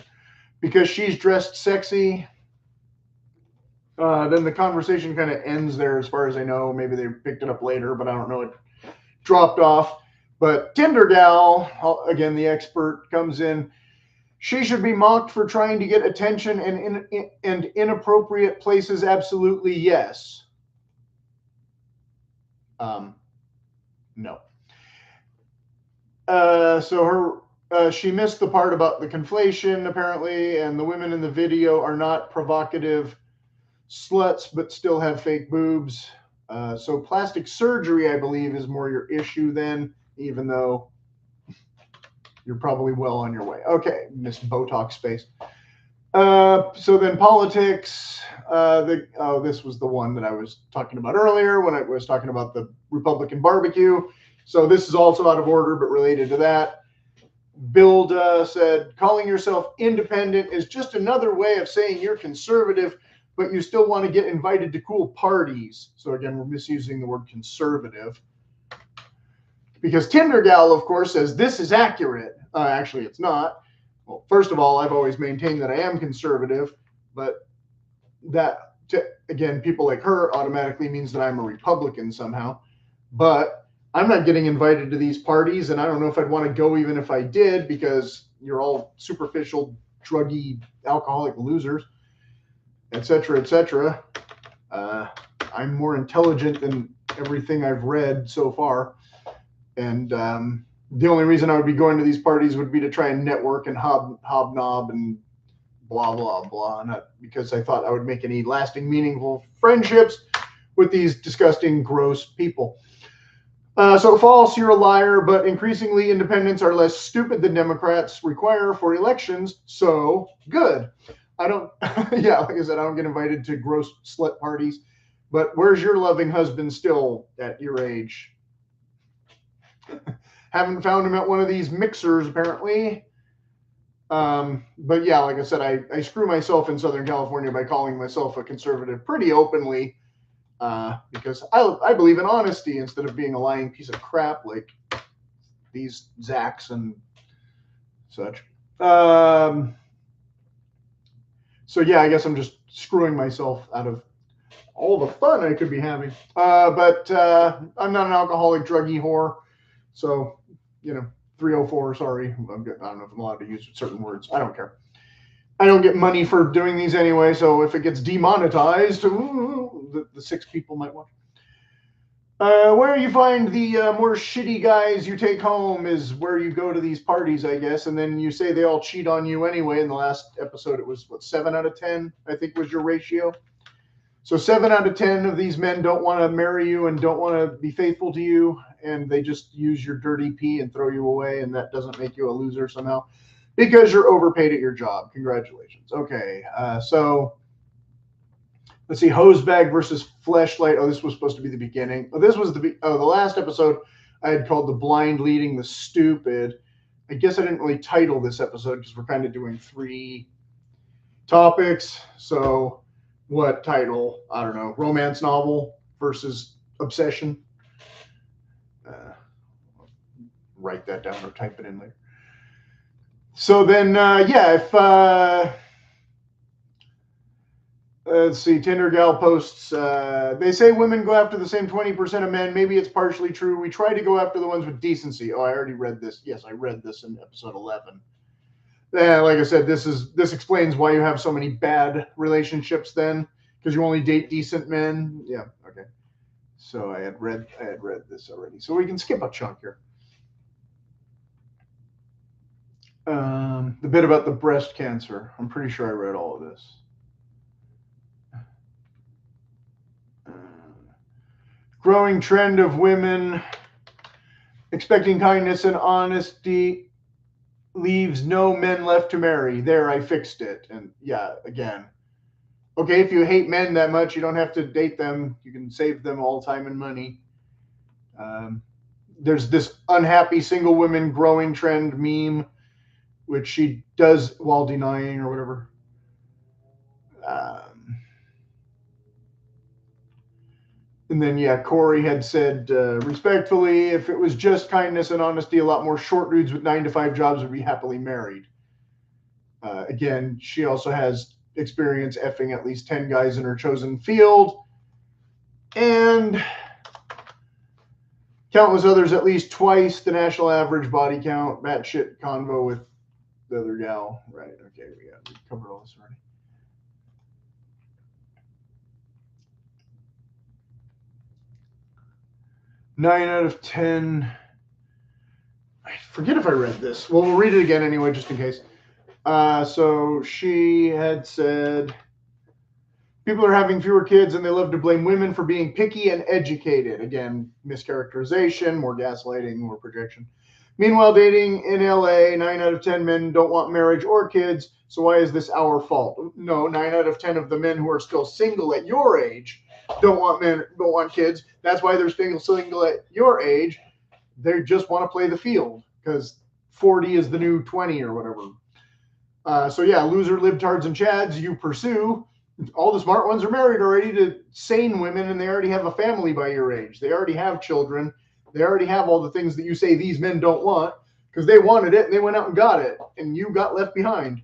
because she's dressed sexy. Then the conversation kind of ends there, as far as I know. Maybe they picked it up later, but I don't know. It dropped off. But Tinder gal, again, the expert comes in. She should be mocked for trying to get attention and inappropriate places. Absolutely, yes. No. She missed the part about the conflation, apparently, and the women in the video are not provocative sluts, but still have fake boobs. So plastic surgery, I believe, is more your issue then, even though you're probably well on your way. Okay, Miss Botox face. So then politics. This was the one that I was talking about earlier when I was talking about the Republican barbecue. So this is also out of order, but related to that. Bilda said, calling yourself independent is just another way of saying you're conservative, but you still want to get invited to cool parties. So again, we're misusing the word conservative. Because Tinder gal, of course, says this is accurate. Actually, it's not. Well, first of all, I've always maintained that I am conservative, but that, again, people like her automatically means that I'm a Republican somehow. But I'm not getting invited to these parties, and I don't know if I'd want to go even if I did, because you're all superficial, druggy, alcoholic losers, etc., etc. I'm more intelligent than everything I've read so far, and the only reason I would be going to these parties would be to try and network and hobnob and blah, blah, blah. Not because I thought I would make any lasting, meaningful friendships with these disgusting, gross people. So false, you're a liar, but increasingly independents are less stupid than Democrats require for elections. So good. I don't, yeah, like I said, I don't get invited to gross slut parties, but where's your loving husband still at your age? Haven't found him at one of these mixers, apparently. But yeah, like I said, I screw myself in Southern California by calling myself a conservative pretty openly, because I believe in honesty instead of being a lying piece of crap like these Zacks and such. So yeah, I guess I'm just screwing myself out of all the fun I could be having. But I'm not an alcoholic, druggy whore. So, 304, sorry. I don't know if I'm allowed to use certain words. I don't care. I don't get money for doing these anyway, so if it gets demonetized, the 6 people might watch. Where you find the more shitty guys you take home is where you go to these parties, I guess, and then you say they all cheat on you anyway. In the last episode, it was, 7 out of 10, I think was your ratio. So 7 out of 10 of these men don't want to marry you and don't want to be faithful to you, and they just use your dirty pee and throw you away, and that doesn't make you a loser somehow because you're overpaid at your job. Congratulations. Okay, so let's see, hose bag versus fleshlight. Oh, this was supposed to be the beginning. Oh, this was the last episode I had called the blind leading the stupid. I guess I didn't really title this episode because we're kind of doing 3 topics. So what title? I don't know. Romance novel versus obsession. Write that down or type it in later. So then, if let's see, Tinder gal posts, they say women go after the same 20% of men. Maybe it's partially true. We try to go after the ones with decency. Oh, I already read this. Yes, I read this in episode 11. Like I said, this explains why you have so many bad relationships then, because you only date decent men. Yeah, okay. So I had read this already. So we can skip a chunk here. The bit about the breast cancer. I'm pretty sure I read all of this. Growing trend of women expecting kindness and honesty leaves no men left to marry. There, I fixed it. And yeah, again, okay, if you hate men that much, you don't have to date them. You can save them all time and money. There's this unhappy single women growing trend meme, which she does while denying or whatever. And then, yeah, Corey had said, respectfully, if it was just kindness and honesty, a lot more short dudes with 9-to-5 jobs would be happily married. Again, she also has experience effing at least 10 guys in her chosen field. And countless others at least twice the national average body count. Batshit convo with the other gal. Right. Okay. We covered all this already. Nine out of 10. I forget if I read this. Well, we'll read it again anyway, just in case. So she had said, people are having fewer kids and they love to blame women for being picky and educated. Again, mischaracterization, more gaslighting, more projection. Meanwhile, dating in LA, 9 out of 10 men don't want marriage or kids. So why is this our fault? No, 9 out of 10 of the men who are still single at your age don't want kids. That's why they're single at your age. They just want to play the field because 40 is the new 20 or whatever. So yeah, loser, libtards, and chads, you pursue. All the smart ones are married already to sane women, and they already have a family by your age. They already have children. They already have all the things that you say these men don't want because they wanted it and they went out and got it, and you got left behind.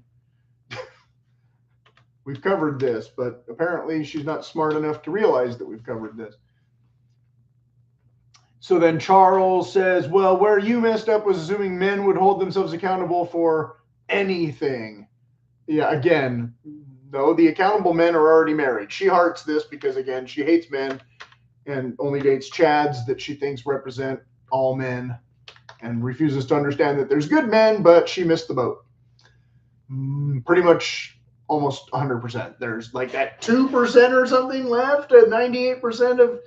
We've covered this, but apparently she's not smart enough to realize that we've covered this. So then Charles says, well, where you messed up was assuming men would hold themselves accountable for anything. Yeah, again, no, the accountable men are already married. She hearts this because, again, she hates men and only dates chads that she thinks represent all men and refuses to understand that there's good men, but she missed the boat. Pretty much almost 100%. There's like that 2% or something left, 98% of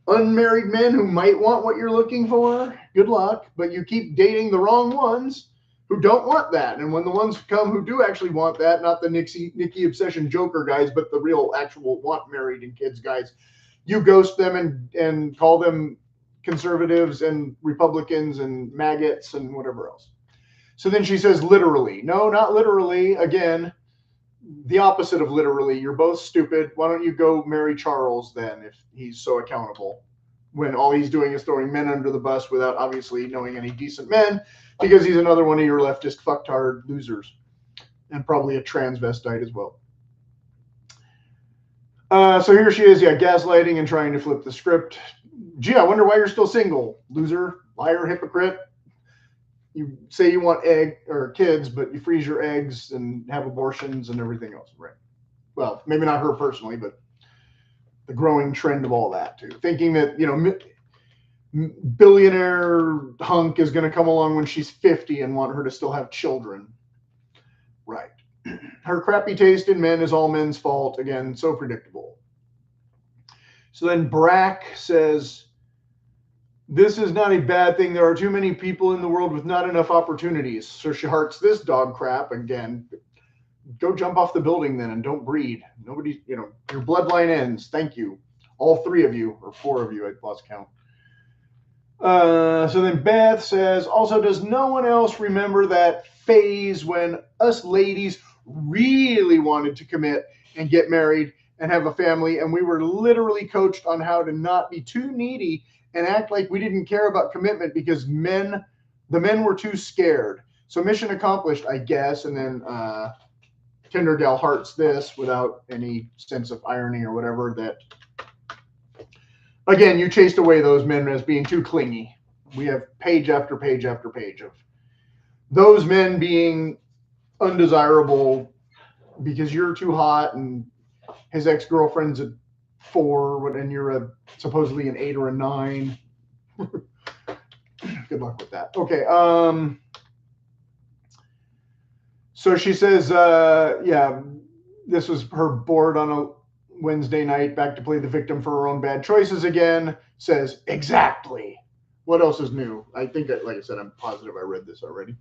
unmarried men who might want what you're looking for. Good luck, but you keep dating the wrong ones who don't want that. And when the ones come who do actually want that, not the Nikki obsession joker guys, but the real actual want married and kids guys, you ghost them and call them conservatives and Republicans and maggots and whatever else. So then she says, literally. No, not literally. Again, the opposite of literally. You're both stupid. Why don't you go marry Charles then if he's so accountable? When all he's doing is throwing men under the bus without obviously knowing any decent men, because he's another one of your leftist fucktard losers. And probably a transvestite as well. So here she is, gaslighting and trying to flip the script. Gee, I wonder why you're still single. Loser, liar, hypocrite. You say you want kids, but you freeze your eggs and have abortions and everything else, right? Well, maybe not her personally, but the growing trend of all that too. Thinking that, billionaire hunk is going to come along when she's 50 and want her to still have children. Right. Her crappy taste in men is all men's fault. Again, so predictable. So then Brack says, this is not a bad thing. There are too many people in the world with not enough opportunities. So she hearts this dog crap again. Go jump off the building then and don't breed. Nobody, your bloodline ends. Thank you. All 3 of you, or 4 of you, I lost count. So then Beth says, also, does no one else remember that phase when us ladies really wanted to commit and get married and have a family, and we were literally coached on how to not be too needy and act like we didn't care about commitment because the men were too scared. So mission accomplished, I guess. And then Tinder gal hearts this without any sense of irony or whatever, that, again, you chased away those men as being too clingy. We have page after page after page of those men being undesirable because you're too hot and his ex-girlfriend's a 4 and you're supposedly an 8 or a 9. Good luck with that. Okay. So she says, this was her bored on a Wednesday night, back to play the victim for her own bad choices again. Says, exactly. What else is new? I think, like I said, I'm positive I read this already.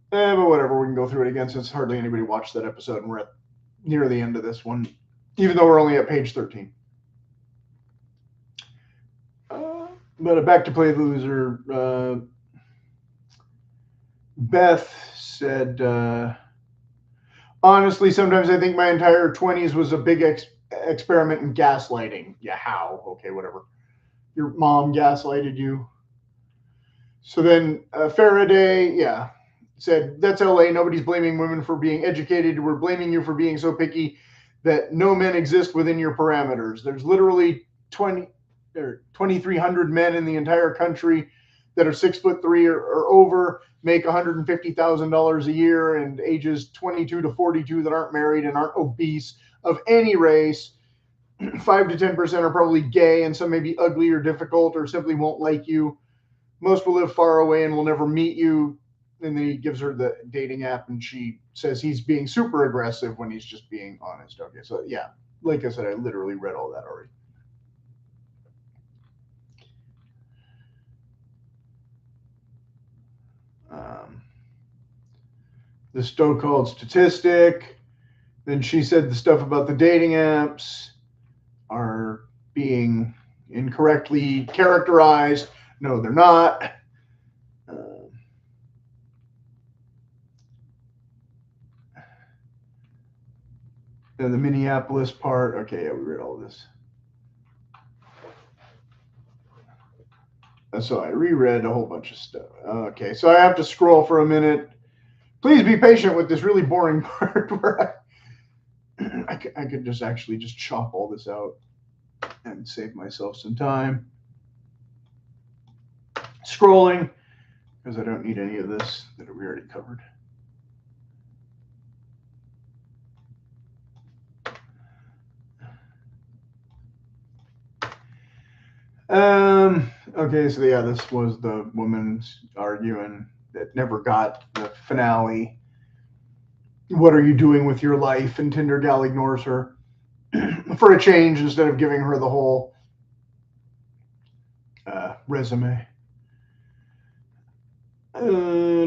But whatever, we can go through it again since hardly anybody watched that episode and we're at near the end of this one, even though we're only at page 13. But back to play the loser. Beth said, honestly, sometimes I think my entire 20s was a big experiment in gaslighting. Yeah, how? Okay, whatever. Your mom gaslighted you. So then Faraday, said, that's LA. Nobody's blaming women for being educated. We're blaming you for being so picky that no men exist within your parameters. There's literally 2,300 men in the entire country that are 6'3" or over, make $150,000 a year, and ages 22 to 42 that aren't married and aren't obese of any race. 5 to 10% are probably gay, and some may be ugly or difficult or simply won't like you. Most will live far away and will never meet you. And then he gives her the dating app, and she says he's being super aggressive when he's just being honest. Okay, so yeah, like I said, I literally read all that already. The so-called statistic. Then she said the stuff about the dating apps are being incorrectly characterized. No, they're not. The Minneapolis part. Okay, yeah, we read all this. So I reread a whole bunch of stuff. Okay, so I have to scroll for a minute. Please be patient with this really boring part where I could just actually just chop all this out and save myself some time. Scrolling, because I don't need any of this that we already covered. Okay, so yeah, this was the woman arguing that never got the finale. What are you doing with your life? And Tinder gal ignores her for a change instead of giving her the whole resume. Oh,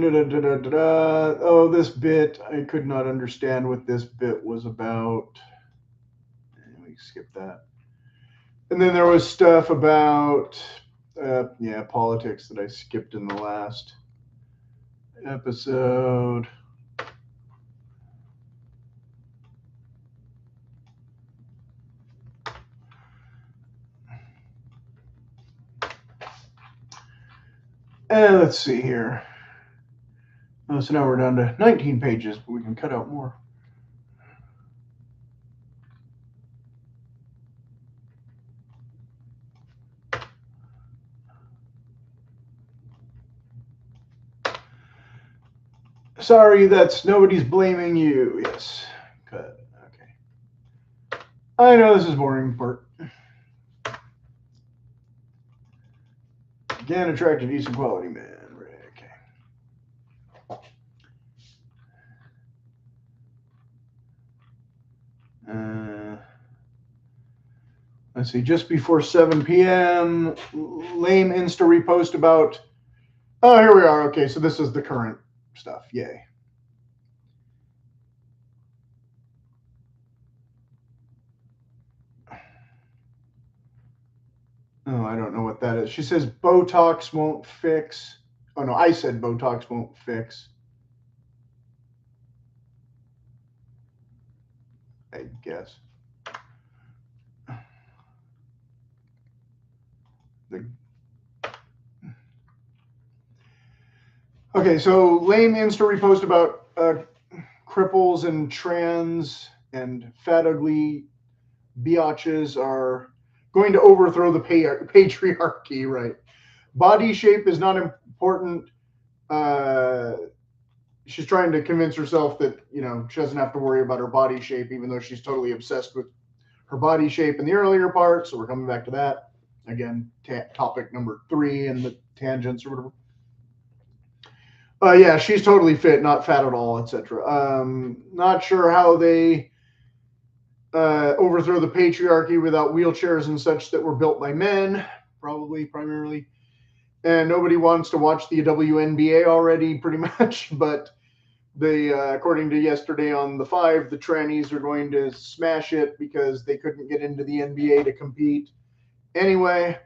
this bit, I could not understand what this bit was about. Let me skip that. And then there was stuff about, politics that I skipped in the last episode. And let's see here. Oh, so now we're down to 19 pages, but we can cut out more. Sorry, that's nobody's blaming you. Yes. Cut. Okay. I know this is boring part. Again, attractive, decent quality man. Okay. Let's see. Just before 7 p.m., lame Insta repost about. Oh, here we are. Okay, so this is the current stuff. Yay. Oh, I don't know what that is. She says Botox won't fix. Oh, no, I said Botox won't fix. I guess. Okay, so lame Insta repost about cripples and trans and fat ugly biatches are going to overthrow the patriarchy, right? Body shape is not important. She's trying to convince herself that, she doesn't have to worry about her body shape, even though she's totally obsessed with her body shape in the earlier part. So we're coming back to that. Again, topic number 3 in the tangents or whatever. Yeah, she's totally fit, not fat at all, etc. Not sure how they overthrow the patriarchy without wheelchairs and such that were built by men, probably primarily. And nobody wants to watch the WNBA already, pretty much. But they, according to yesterday on the 5, the trannies are going to smash it because they couldn't get into the NBA to compete anyway.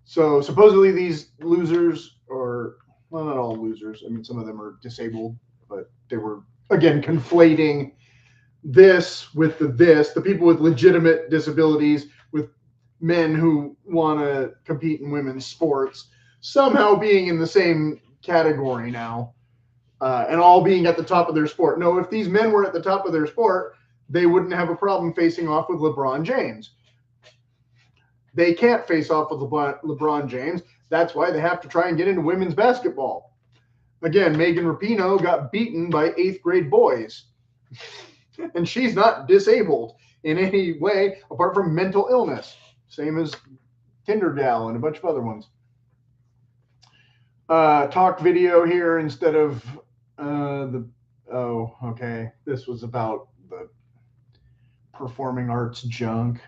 So supposedly these losers, or well, not all losers. I mean, some of them are disabled, but they were, again, conflating this with the people with legitimate disabilities with men who want to compete in women's sports somehow being in the same category now. and all being at the top of their sport. No, if these men were at the top of their sport, they wouldn't have a problem facing off with LeBron James. They can't face off with LeBron James. That's why they have to try and get into women's basketball. Again, Megan Rapinoe got beaten by 8th grade boys. And she's not disabled in any way apart from mental illness. Same as Tinder Gal and a bunch of other ones. Talk video here instead of okay. This was about the performing arts junk.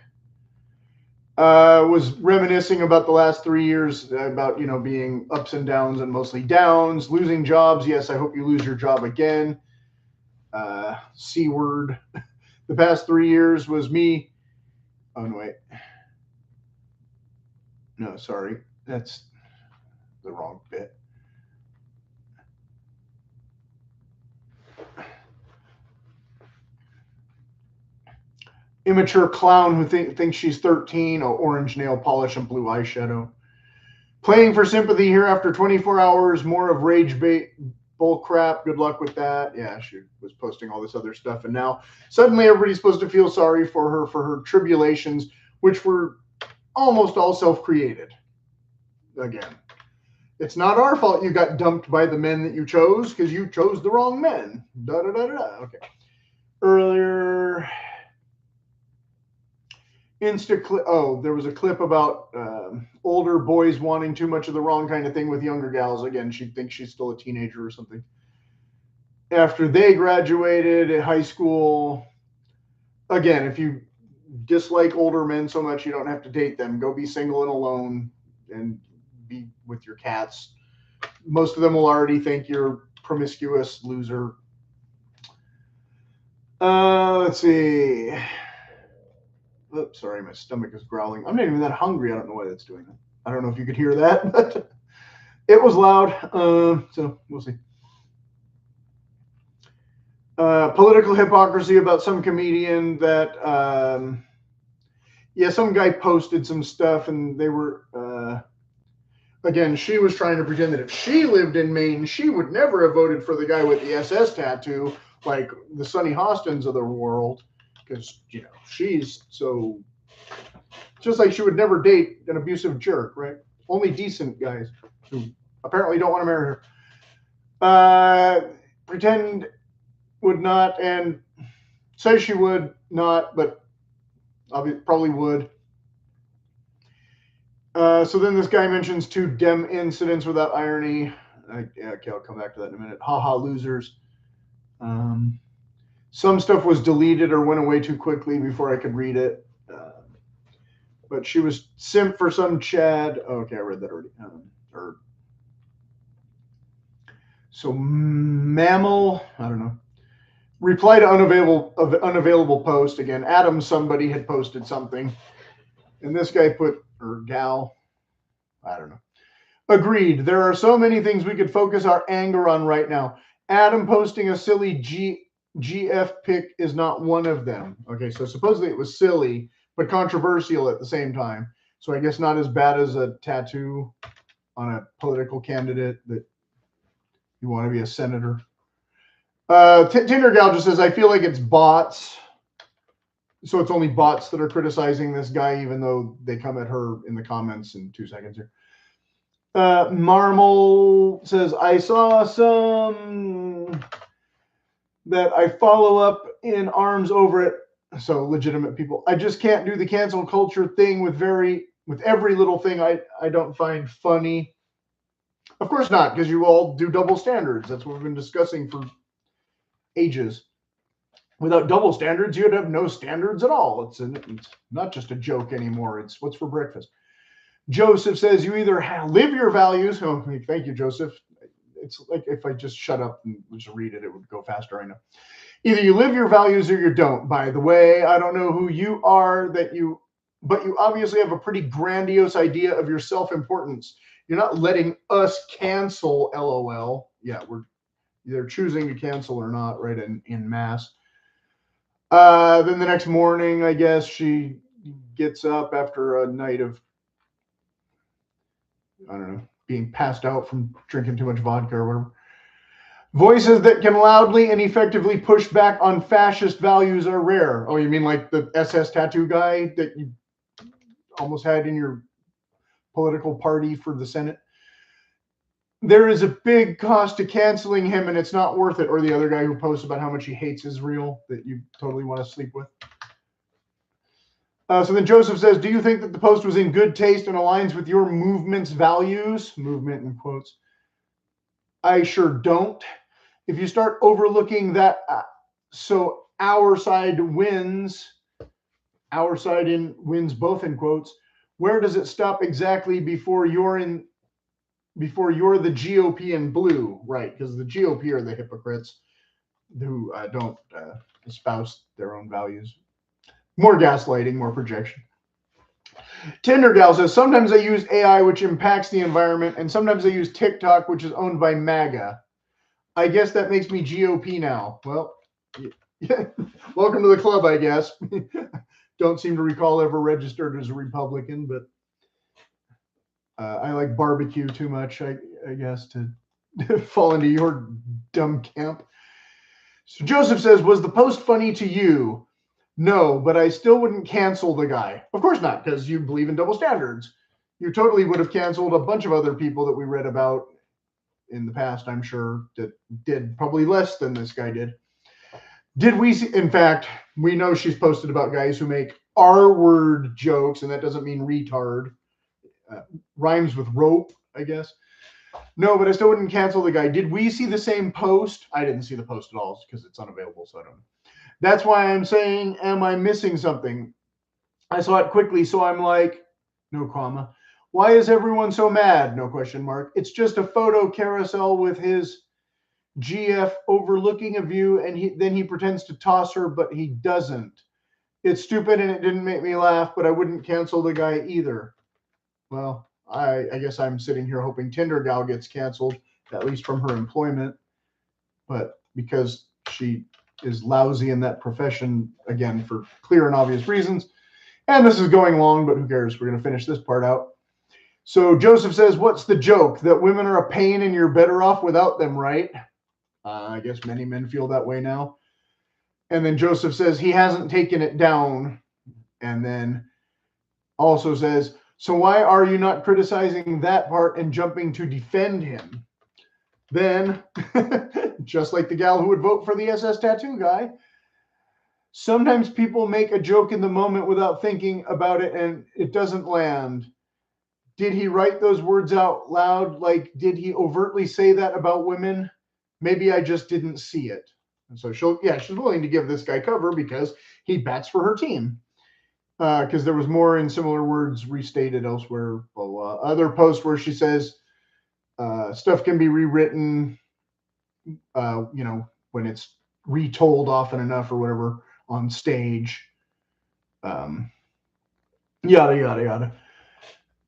Was reminiscing about the last 3 years about, being ups and downs and mostly downs, losing jobs. Yes, I hope you lose your job again. C word. The past 3 years was me. Oh, no, wait. No, sorry. That's the wrong bit. Immature clown who thinks she's 13, orange nail polish and blue eyeshadow. Playing for sympathy here after 24 hours, more of rage bait bull crap. Good luck with that. Yeah, she was posting all this other stuff. And now suddenly everybody's supposed to feel sorry for her tribulations, which were almost all self-created. Again, it's not our fault you got dumped by the men that you chose because you chose the wrong men. Okay. Earlier... there was a clip about older boys wanting too much of the wrong kind of thing with younger gals. Again, she thinks she's still a teenager or something. After they graduated at high school, again, if you dislike older men so much you don't have to date them, go be single and alone and be with your cats. Most of them will already think you're promiscuous loser. Let's see. Oops, sorry, my stomach is growling. I'm not even that hungry. I don't know why that's doing that. I don't know if you could hear that, but it was loud. So we'll see. Political hypocrisy about some comedian that, some guy posted some stuff and they were, again, she was trying to pretend that if she lived in Maine, she would never have voted for the guy with the SS tattoo, like the Sonny Hostins of the world. Because, she's so, just like she would never date an abusive jerk, right? Only decent guys who apparently don't want to marry her. Pretend would not and says she would not, but probably would. So then this guy mentions 2 Dem incidents without irony. Okay, I'll come back to that in a minute. Haha, losers. Some stuff was deleted or went away too quickly before I could read it. But she was simp for some Chad. Okay, I read that already. So mammal, I don't know. Reply to unavailable post. Again, Adam somebody had posted something. And this guy put, or gal, I don't know. Agreed. There are so many things we could focus our anger on right now. Adam posting a silly GF pic is not one of them. Okay, so supposedly it was silly, but controversial at the same time. So I guess not as bad as a tattoo on a political candidate that you want to be a senator. Tinder Gal just says, I feel like it's bots. So it's only bots that are criticizing this guy, even though they come at her in the comments in 2 seconds here. Marmal says, I saw some that I follow up in arms over it. So legitimate people. I just can't do the cancel culture thing with every little thing I don't find funny. Of course not, because you all do double standards. That's what we've been discussing for ages. Without double standards, you'd have no standards at all. It's not just a joke anymore. It's what's for breakfast. Joseph says, you either live your values. Oh, thank you, Joseph. It's like if I just shut up and just read it, it would go faster. I know. Either you live your values or you don't. By the way, I don't know who you are but you obviously have a pretty grandiose idea of your self-importance. You're not letting us cancel, LOL. Yeah, we're either choosing to cancel or not, right, in mass. Then the next morning, I guess, she gets up after a night of, I don't know, being passed out from drinking too much vodka or whatever. Voices that can loudly and effectively push back on fascist values are rare. Oh, you mean like the SS tattoo guy that you almost had in your political party for the Senate? There is a big cost to canceling him, and it's not worth it. Or the other guy who posts about how much he hates Israel that you totally want to sleep with. So then Joseph says, do you think that the post was in good taste and aligns with your movement's values? Movement in quotes. I sure don't. If you start overlooking that, so our side wins both in quotes, where does it stop exactly before you're the GOP in blue, right? Because the GOP are the hypocrites who don't espouse their own values. More gaslighting, more projection. Tinder Gal says, sometimes I use AI, which impacts the environment, and sometimes I use TikTok, which is owned by MAGA. I guess that makes me GOP now. Well, yeah. Welcome to the club, I guess. Don't seem to recall ever registered as a Republican, but I like barbecue too much, I guess, to fall into your dumb camp. So Joseph says, was the post funny to you? No, but I still wouldn't cancel the guy. Of course not, because you believe in double standards. You totally would have canceled a bunch of other people that we read about in the past, I'm sure, that did probably less than this guy did. Did we see, in fact, we know she's posted about guys who make R-word jokes, and that doesn't mean retard. Rhymes with rope, I guess. No, but I still wouldn't cancel the guy. Did we see the same post? I didn't see the post at all because it's unavailable, so I don't know. That's why I'm saying, am I missing something? I saw it quickly, so I'm like, no comma. Why is everyone so mad? No question mark. It's just a photo carousel with his GF overlooking a view, and then he pretends to toss her, but he doesn't. It's stupid, and it didn't make me laugh, but I wouldn't cancel the guy either. Well, I guess I'm sitting here hoping Tinder Gal gets canceled, at least from her employment. But because she is lousy in that profession, again, for clear and obvious reasons. And this is going long, but who cares? We're going to finish this part out. So Joseph says, what's the joke? That women are a pain and you're better off without them, right? I guess many men feel that way now. And then Joseph says he hasn't taken it down. And then also says, so why are you not criticizing that part and jumping to defend him? Then, just like the gal who would vote for the SS tattoo guy, sometimes people make a joke in the moment without thinking about it and it doesn't land. Did he write those words out loud? Like, did he overtly say that about women? Maybe I just didn't see it. And so she's willing to give this guy cover because he bats for her team. Because there was more in similar words restated elsewhere. Blah, blah. Other posts where she says stuff can be rewritten, when it's retold often enough or whatever on stage. Yada, yada, yada.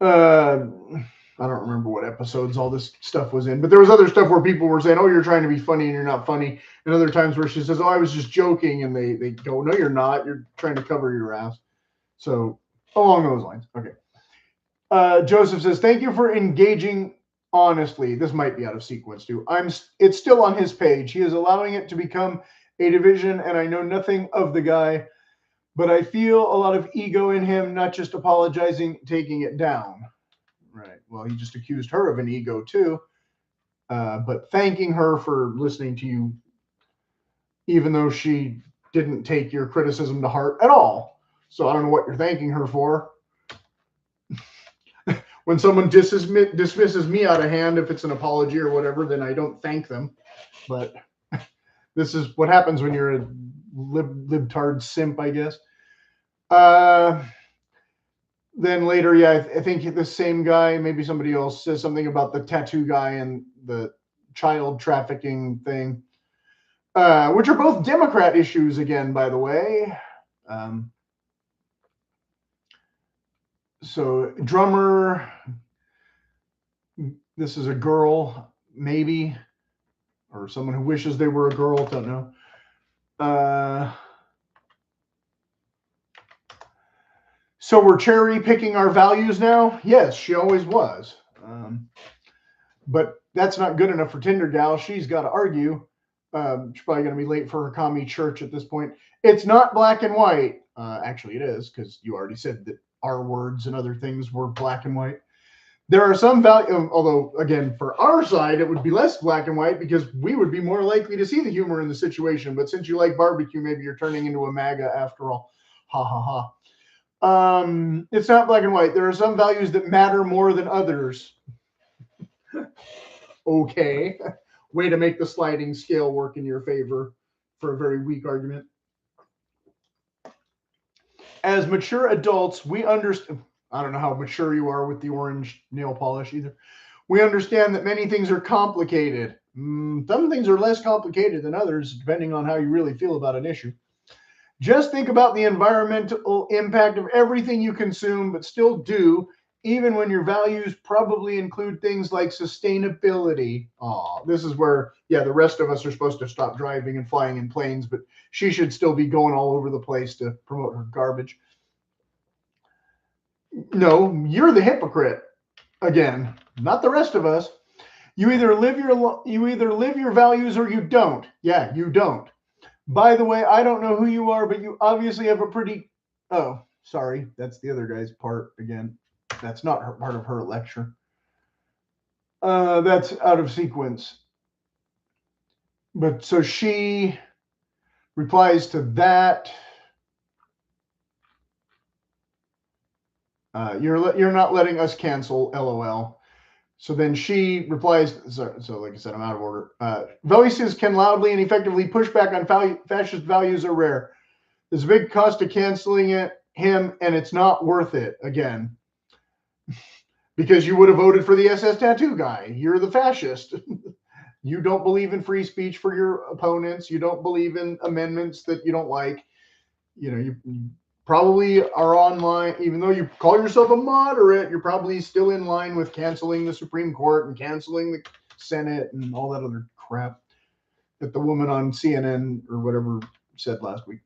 I don't remember what episodes all this stuff was in, but there was other stuff where people were saying, oh, you're trying to be funny and you're not funny. And other times where she says, oh, I was just joking. And they go, no, you're not. You're trying to cover your ass. So along those lines. Okay. Joseph says, thank you for engaging honestly. This might be out of sequence too. It's still on his page. He is allowing it to become a division, and I know nothing of the guy, but I feel a lot of ego in him, not just apologizing, taking it down. Right. Well, he just accused her of an ego too, but thanking her for listening to you, even though she didn't take your criticism to heart at all. So I don't know what you're thanking her for. When someone dismisses me out of hand, if it's an apology or whatever, then I don't thank them. But this is what happens when you're a libtard simp, I guess. Then later, I think the same guy, maybe somebody else, says something about the tattoo guy and the child trafficking thing, which are both Democrat issues again, by the way. So drummer, this is a girl, maybe, or someone who wishes they were a girl, don't know. So we're cherry picking our values now? Yes, she always was. But that's not good enough for Tinder gal. She's got to argue. She's probably going to be late for her commie church at this point. It's not black and white. Actually, it is, because you already said that our words and other things were black and white. There are some value, although, again, for our side, it would be less black and white because we would be more likely to see the humor in the situation. But since you like barbecue, maybe you're turning into a MAGA after all. Ha ha ha. It's not black and white. There are some values that matter more than others. Okay. Way to make the sliding scale work in your favor for a very weak argument. As mature adults, we understand. I don't know how mature you are with the orange nail polish either. We understand that many things are complicated. Some things are less complicated than others, depending on how you really feel about an issue. Just think about the environmental impact of everything you consume, but still do, even when your values probably include things like sustainability. This is where, the rest of us are supposed to stop driving and flying in planes, but she should still be going all over the place to promote her garbage. No, you're the hypocrite. Again, not the rest of us. You either live your values or you don't. Yeah, you don't. By the way, I don't know who you are, but you obviously have a pretty. Oh, sorry, that's the other guy's part again. That's not part of her lecture. That's out of sequence. But so she replies to that. You're not letting us cancel, LOL. So then she replies, so like I said, I'm out of order. Voices can loudly and effectively push back on fascist values are rare. There's a big cost to canceling him, and it's not worth it, again. Because you would have voted for the SS tattoo guy. You're the fascist. You don't believe in free speech for your opponents. You don't believe in amendments that you don't like. You probably are online, even though you call yourself a moderate, you're probably still in line with canceling the Supreme Court and canceling the Senate and all that other crap that the woman on CNN or whatever said last week.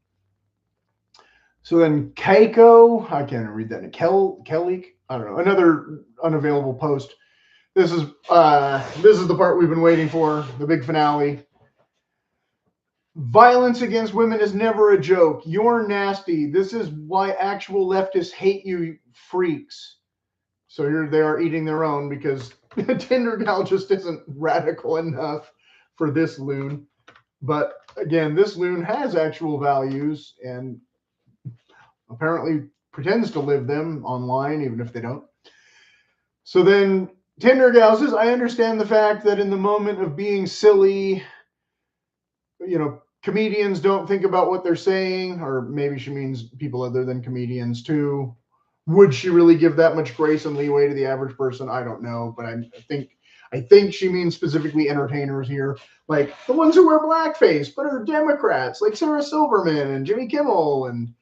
So then Keiko, I can't even read that. Kelly, I don't know, another unavailable post. This is the part we've been waiting for, the big finale. Violence against women is never a joke. You're nasty. This is why actual leftists hate you freaks. So here they are eating their own because Tinder gal just isn't radical enough for this loon. But again, this loon has actual values and apparently pretends to live them online, even if they don't. So then Tinder gal says, I understand the fact that in the moment of being silly, comedians don't think about what they're saying, or maybe she means people other than comedians too. Would she really give that much grace and leeway to the average person? I don't know, but I think she means specifically entertainers here, like the ones who wear blackface but are Democrats, like Sarah Silverman and Jimmy Kimmel and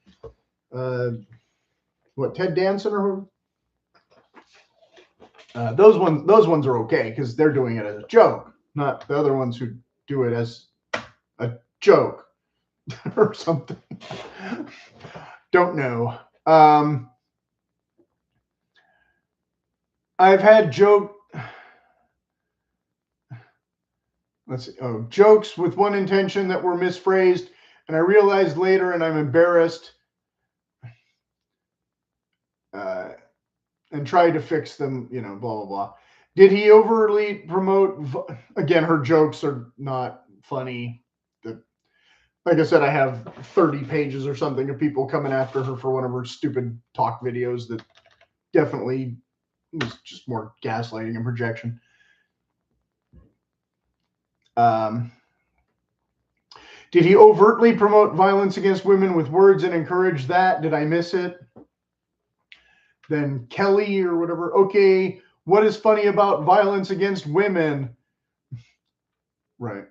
Ted Danson or who? Those ones are okay because they're doing it as a joke, not the other ones who do it as a joke or something. Don't know. I've had jokes with one intention that were misphrased, and I realized later, and I'm embarrassed, and tried to fix them, blah, blah, blah. Did he overly promote? Again, her jokes are not funny. Like I said, I have 30 pages or something of people coming after her for one of her stupid talk videos that definitely was just more gaslighting and projection. Did he overtly promote violence against women with words and encourage that? Did I miss it? Then Kelly or whatever. Okay, what is funny about violence against women? Right.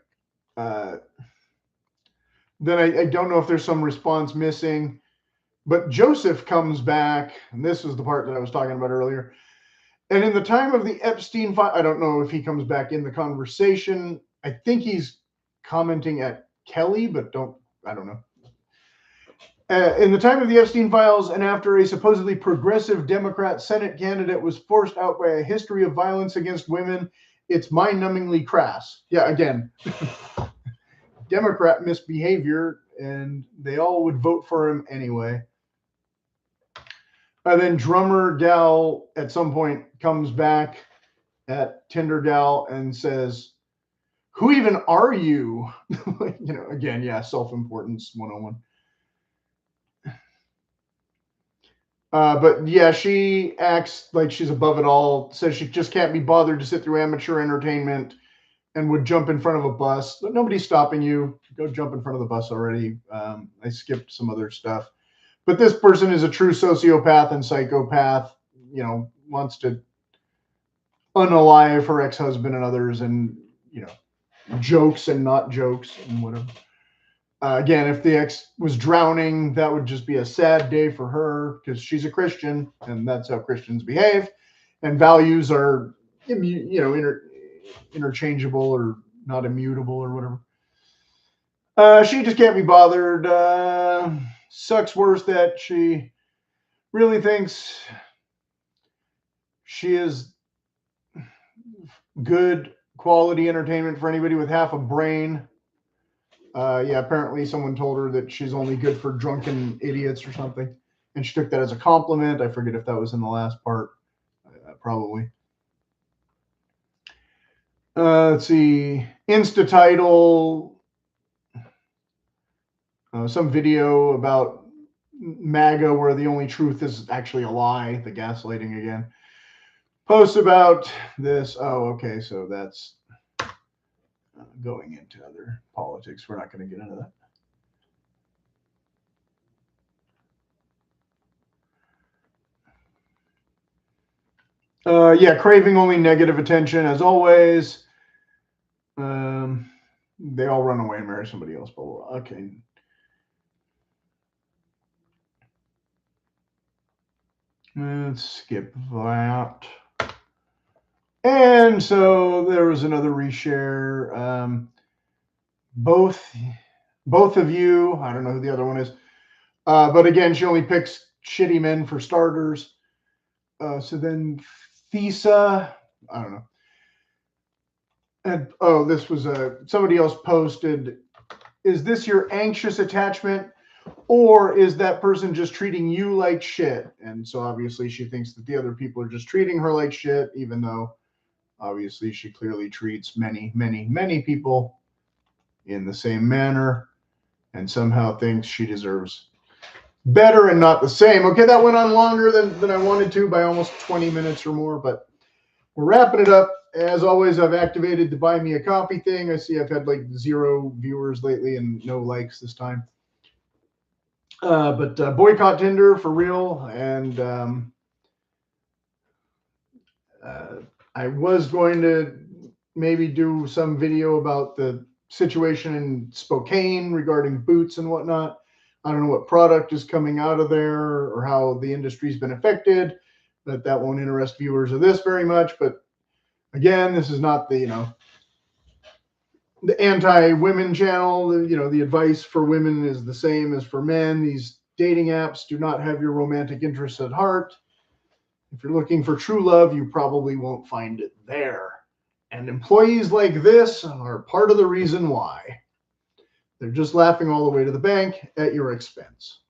Then I don't know if there's some response missing, but Joseph comes back, and this is the part that I was talking about earlier. And in the time of the Epstein file, I don't know if he comes back in the conversation. I think he's commenting at Kelly, but I don't know. In the time of the Epstein files, and after a supposedly progressive Democrat Senate candidate was forced out by a history of violence against women It's mind-numbingly crass. Yeah, again, Democrat misbehavior, and they all would vote for him anyway. And then drummer gal at some point comes back at Tinder gal and says, "Who even are you?" Again, yeah, self-importance 101. But yeah, she acts like she's above it all, says she just can't be bothered to sit through amateur entertainment, and would jump in front of a bus. But nobody's stopping you. Go jump in front of the bus already. I skipped some other stuff. But this person is a true sociopath and psychopath, wants to unalive her ex-husband and others, and, jokes and not jokes and whatever. Again, if the ex was drowning, that would just be a sad day for her, because she's a Christian, and that's how Christians behave. And values are, interchangeable or not immutable or whatever. She just can't be bothered. Sucks worse that she really thinks she is good quality entertainment for anybody with half a brain. Yeah, apparently someone told her that she's only good for drunken idiots or something, and she took that as a compliment. I forget if that was in the last part. Probably. Let's see. Insta title. Some video about MAGA where the only truth is actually a lie. The gaslighting again. Post about this. Oh, okay. So that's going into other politics. We're not going to get into that. Yeah, craving only negative attention as always. They all run away and marry somebody else. Blah, blah, blah. Okay. Let's skip that. And so there was another reshare. Both of you, I don't know who the other one is, but again, she only picks shitty men for starters. So then Thesa, I don't know. And this was somebody else posted, is this your anxious attachment, or is that person just treating you like shit? And so obviously she thinks that the other people are just treating her like shit, even though obviously she clearly treats many, many, many people in the same manner, and somehow thinks she deserves better and not the same. Okay, that went on longer than I wanted to by almost 20 minutes or more, but we're wrapping it up. As always, I've activated the buy me a coffee thing. I see I've had like 0 viewers lately and no likes this time. But boycott Tinder for real. And I was going to maybe do some video about the situation in Spokane regarding boots and whatnot. I don't know what product is coming out of there or how the industry's been affected, but that won't interest viewers of this very much. But again, this is not the, the anti-women channel. The advice for women is the same as for men. These dating apps do not have your romantic interests at heart. If you're looking for true love, you probably won't find it there. And employees like this are part of the reason why. They're just laughing all the way to the bank at your expense.